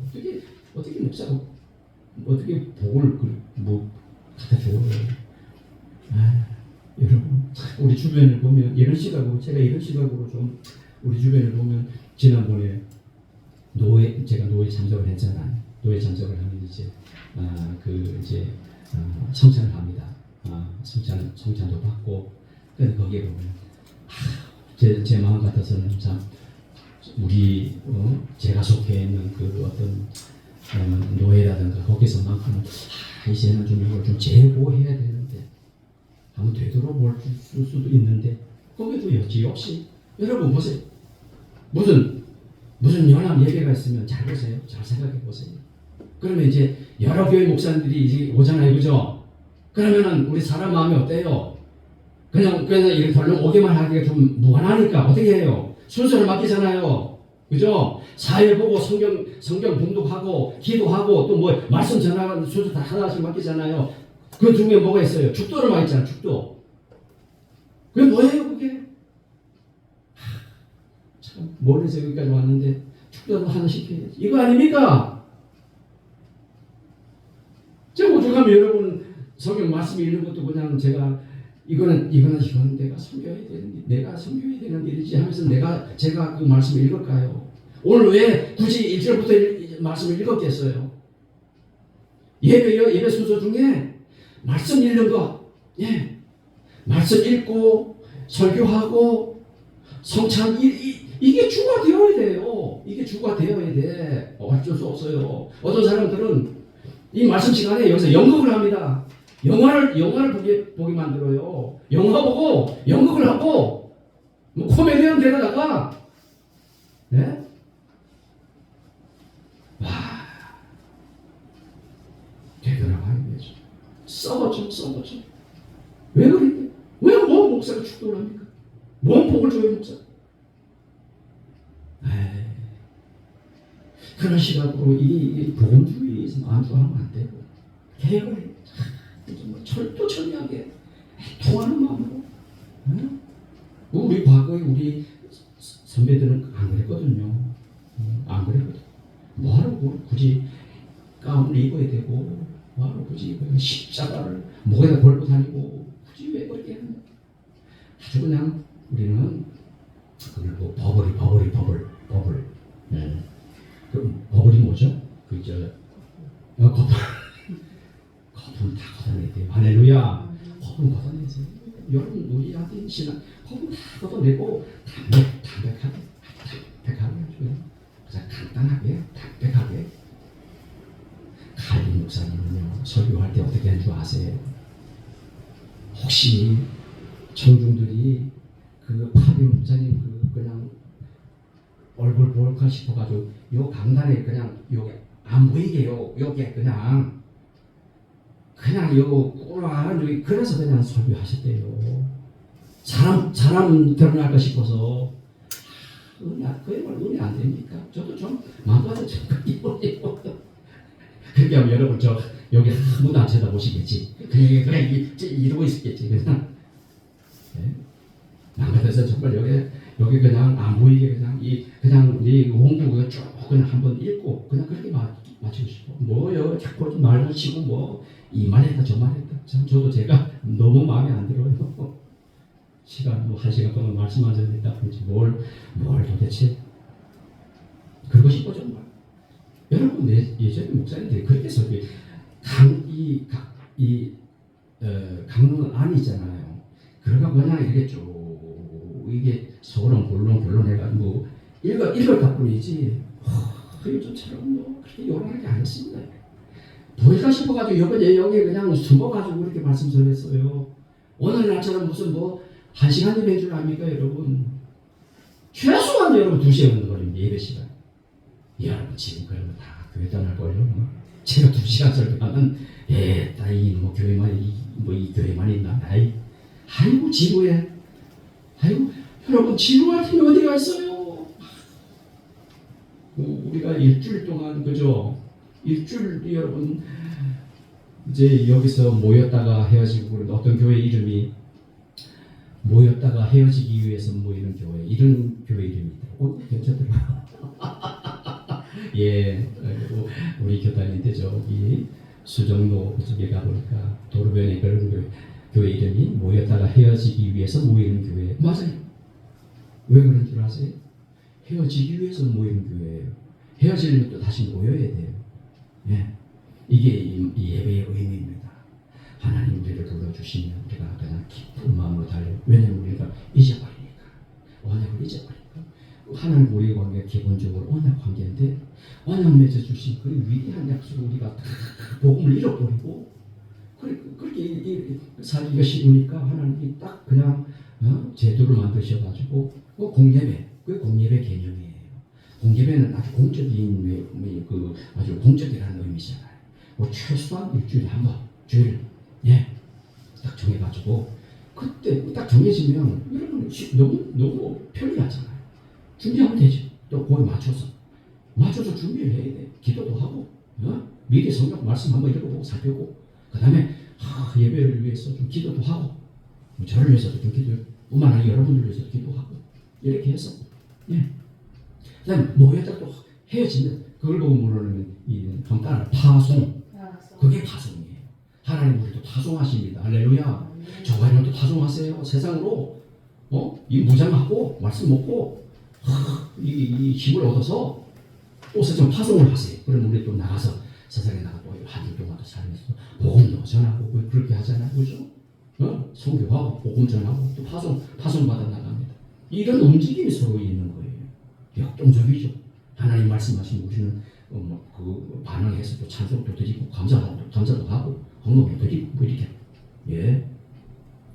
어떻게 목사가 어떻게 복을 갖다 줘요? 여러분, 우리 주변을 보면 제가 이런 시각으로 좀 우리 주변을 보면 지난번에 제가 노예 참석을 했잖아요. 노예 참석을 하면 이제 성찬을 합니다. 성찬도 받고, 근데 거기에 보면 제 마음 같아서는 참 제가 속해 있는 그 어떤 노예라든가 거기서만큼은 이제는 좀 이걸 좀 제고해야 되는데 한번 되돌아볼 수도 있는데 거기도 여지없이 여러분 보세요. 무슨 연합 예배가 있으면 잘 보세요. 잘 생각해 보세요. 그러면 이제 여러 교회 목사님들이 이제 오잖아요, 그죠? 그러면은 우리 사람 마음이 어때요? 그냥 이렇게 덜렁 오게만 하기가 좀 무관하니까 어떻게 해요? 순서를 맡기잖아요, 그죠? 사회 보고 성경 봉독하고 기도하고 또 뭐 말씀 전하는 순서 다 하나씩 맡기잖아요. 그 중에 뭐가 있어요? 축도를 맡겼잖아, 축도. 그게 뭐예요, 그게? 참 멀리서 여기까지 왔는데 축도도 하나씩 해야지. 이거 아닙니까? 제가 오죽하면 여러분 성경 말씀 읽는 것도 그냥 제가 이거는 내가 섬겨야 되는 일이지 하면서 제가 그 말씀을 읽을까요? 오늘 왜 굳이 1절부터 말씀을 읽었겠어요? 예배 순서 중에 말씀 읽는 거, 말씀 읽고 설교하고 성찬 이게 주가 되어야 돼요. 이게 주가 되어야 돼. 어쩔 수 없어요. 어떤 사람들은 이 말씀 시간에 여기서 연극을 합니다. 영화를 보게 만들어요. 영화 보고 연극을 하고 뭐 코미디언 데려다가 되돌아가야 되죠. 썩었죠. 왜 그래? 왜 목사가 축도를 합니까? 뭔 복을 줘요, 목사? 그런 시각으로 이 복음주의에서 안주하면 안 되고 개혁을 철저하게 통하는 마음으로. 우리 과거에 우리 선배들은 안 그랬거든요. 안 그랬거든. 뭐하러 굳이 가운을 입어야 되고 뭐하러 굳이 십자가를 목에다 걸고 다니고 굳이 왜 그렇게 하는 거야? 아주 그냥 우리는 그걸 뭐 버블. 그럼 버블이 뭐죠? 거품 다 걷어내야 돼요. 할렐루야. 거품 걷어내세요. 여러분 우리한테 신앙 거품 다 걷어내고 담백하게 그래서 간단하게 담백하게. 칼빈 목사님은요 설교할 때 어떻게 하는 줄 아세요? 혹시 청중들이 그 칼빈 목사님 그냥 얼굴 볼까 싶어가지고 요 강단에 그냥 요게 안 보이게요. 요게 그냥 요 꼬라한 그래서 그냥 설교하셨대요. 사람 드러날까 싶어서. 그야말로 은혜 안 됩니까? 저도 좀 마음껏 이번에 그렇게 하면 여러분 저 여기 아무도 안 쳐다보시겠지. 그냥 이러고 있었겠지. 그냥 남 같아서 정말 여기 그냥 안 보이게 그냥 그냥 이 홍구 그거 쭉 그냥 한번 읽고 그냥 그렇게 맞추고 싶어. 뭐요 자꾸 좀 말 붙이고 뭐 이 말했다 저 말했다. 참 저도 제가 너무 마음에 안 들어요. 시간 뭐 1시간 동안 말씀하셨다 그런지 뭘 도대체 그러고 싶어 정말. 여러분 예전에 목사님들이 그렇게 설교 강론은 아니잖아요. 그러니까 그냥 이렇게 쭉 이게 서론 본론 해가지고 읽었다 뿐이지. 요즘처럼 뭐 그렇게 요란하게 안 했습니다. 보일까 싶어가지고 여기 그냥 숨어가지고 그렇게 말씀 전했어요. 오늘날처럼 무슨 뭐 1시간 예배인 줄 압니까 여러분? 최소한 여러분 2시간 걸립니다. 예배 시간. 여러분 지금 그러면 다 교회 떠날걸요. 제가 2시간 설교하면 따이 뭐 이 교회만 있나? 아이고 지루해. 아이고 여러분 지루할 틈이 어디가 있어요? 우리가 일주일 동안 그죠? 일주일 여러분 이제 여기서 모였다가 헤어지고 그런 어떤 교회 이름이 모였다가 헤어지기 위해서 모이는 교회 이런 교회 이름이 있더라고. 괜찮더라고요. 예, 우리 교단인데 저기 수정로 쪽에 가보니까 도로변에 그런 교회 이름이 모였다가 헤어지기 위해서 모이는 교회. 맞아요. 왜 그런 줄 아세요? 헤어지기 위해서 모이는 교회예요. 헤어지려면 또 다시 모여야 돼요. 예, 이게 이 예배의 의미입니다. 하나님 우리를 불러주시면 우리가 그냥 기쁜 마음으로 달려. 왜냐하면 우리가 잊어버리니까. 언약을 잊어버리니까. 하나님 우리의 관계가 기본적으로 언약 관계인데 언약 맺어주신 그 위대한 약속을 우리가 복음을 잃어버리고 그렇게 살기가 싫으니까 하나님이 딱 그냥 제도를 만드셔가지고 공예배, 그 공예배 개념이에요. 공예배는 아주 공적인 아주 공적이라는 의미잖아요. 뭐 최소한 일주일에 한 번, 주일 딱 정해가지고 그때 딱 정해지면 여러분 너무 편리하잖아요. 준비하면 되지. 또 거기 맞춰서 준비를 해야 돼. 기도도 하고 미리 성경 말씀 한번 읽어보고 살펴보고 그 다음에 예배를 위해서 좀 기도도 하고 저를 위해서도 좀 기도 뿐만 아니라 여러분들 위해서도 기도하고 이렇게 해서 그 다음에 모여다 또 헤어지면 그걸 보고 모르는 한번 따라 파송. 그게 파송이에요. 하나님 우리도 파송하십니다. 할렐루야. 저가리만 또 파송하세요. 세상으로 이 무장하고 말씀 먹고 이 힘을 얻어서 또 세상 파송을 하세요. 그럼 우리 또 나가서 세상에 나가고 한 주 동안 살면서 복음도 전하고 그렇게 하잖아요. 그죠? 선교하고 복음 전하고 또 파송 받아 나갑니다. 이런 움직임이 서로 있는 거예요. 역동적이죠. 하나님 말씀하시면 우리는 그 반응해서 또 찬송도 드리고 감사도 하고 헌금도 드리고 뭐 이렇게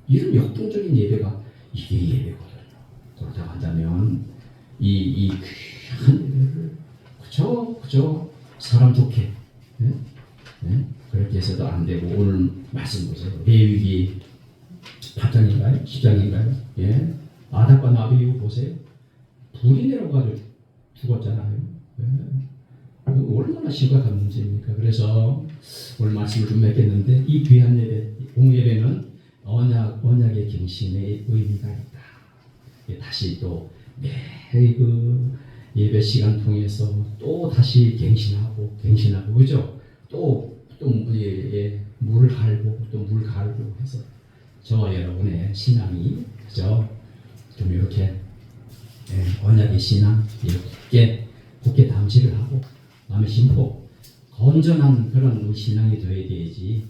이런 역동적인 예배가 이게 예배거든요. 그렇다고 한다면 이 귀한 예배를 그저 사람 좋게 그렇게 해서도 안 되고 오늘 말씀 보세요. 레위기 8장인가요? 10장인가요? 아닥과 나비유 보세요. 불이 내려가지고 죽었잖아요. 얼마나 심각한 문제입니까? 그래서 오늘 말씀을 좀 맺겠는데 이 귀한 예배, 공예배는 언약의 갱신의 의미가 있다. 다시 또 매일 그 예배 시간 통해서 또 다시 갱신하고 그죠? 또 물 갈고 해서 저와 여러분의 신앙이 그죠? 좀 이렇게 언약의 신앙 굳게 담지를 하고 마음에 심고 건전한 그런 신앙이 되어야 되지.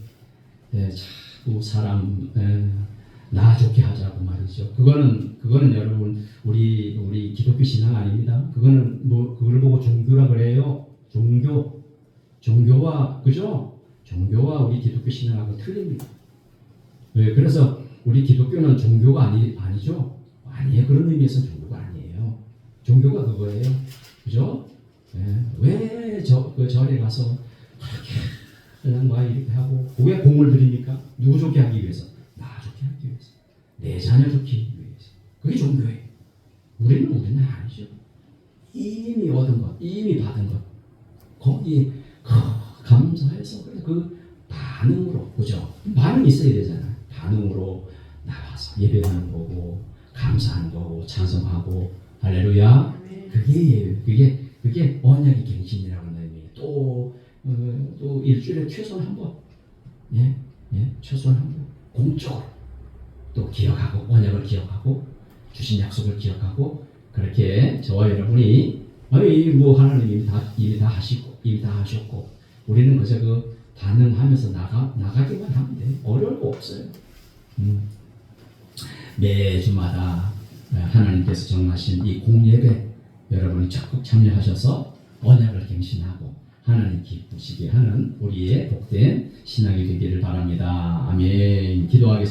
자꾸 사람 나 좋게 하자고 말이죠. 그거는 여러분 우리 기독교 신앙 아닙니다. 그거는 그걸 보고 종교라 그래요. 종교와 그죠? 종교와 우리 기독교 신앙하고 틀립니다. 그래서 우리 기독교는 종교가 아니죠. 아니에요. 그런 의미에서 종교가 아니에요. 종교가 그거예요. 그죠? 왜 그 절에 가서 그냥 막 이렇게 하고 왜 공을 들입니까? 누구 좋게 하기 위해서? 나 좋게 하기 위해서. 내 자녀 좋게 하기 위해서. 그게 종교예요. 우리는 아니죠. 이미 얻은 것, 이미 받은 것 거기 감사해요. 그래서 그 반응으로, 그죠? 반응이 있어야 되잖아요. 반응으로 나와서 예배하는 거고, 감사하는 거고, 찬송하고, 할렐루야. 그게 언약의 갱신이라고 하는 의미예요. 또 일주일에 최소한 한 번, 최소한 한 번, 공적으로 또 기억하고, 언약을 기억하고, 주신 약속을 기억하고, 그렇게 저와 여러분이 뭐 하나님이 이미 다 하시고, 이미 다 하셨고, 우리는 그저 그 반응하면서 나가기만 하면 돼. 어려울 거 없어요. 매주마다 하나님께서 정하신 이 공예배 여러분이 적극 참여하셔서 언약을 갱신하고 하나님 기쁘시게 하는 우리의 복된 신앙이 되기를 바랍니다. 아멘. 기도하겠습니다.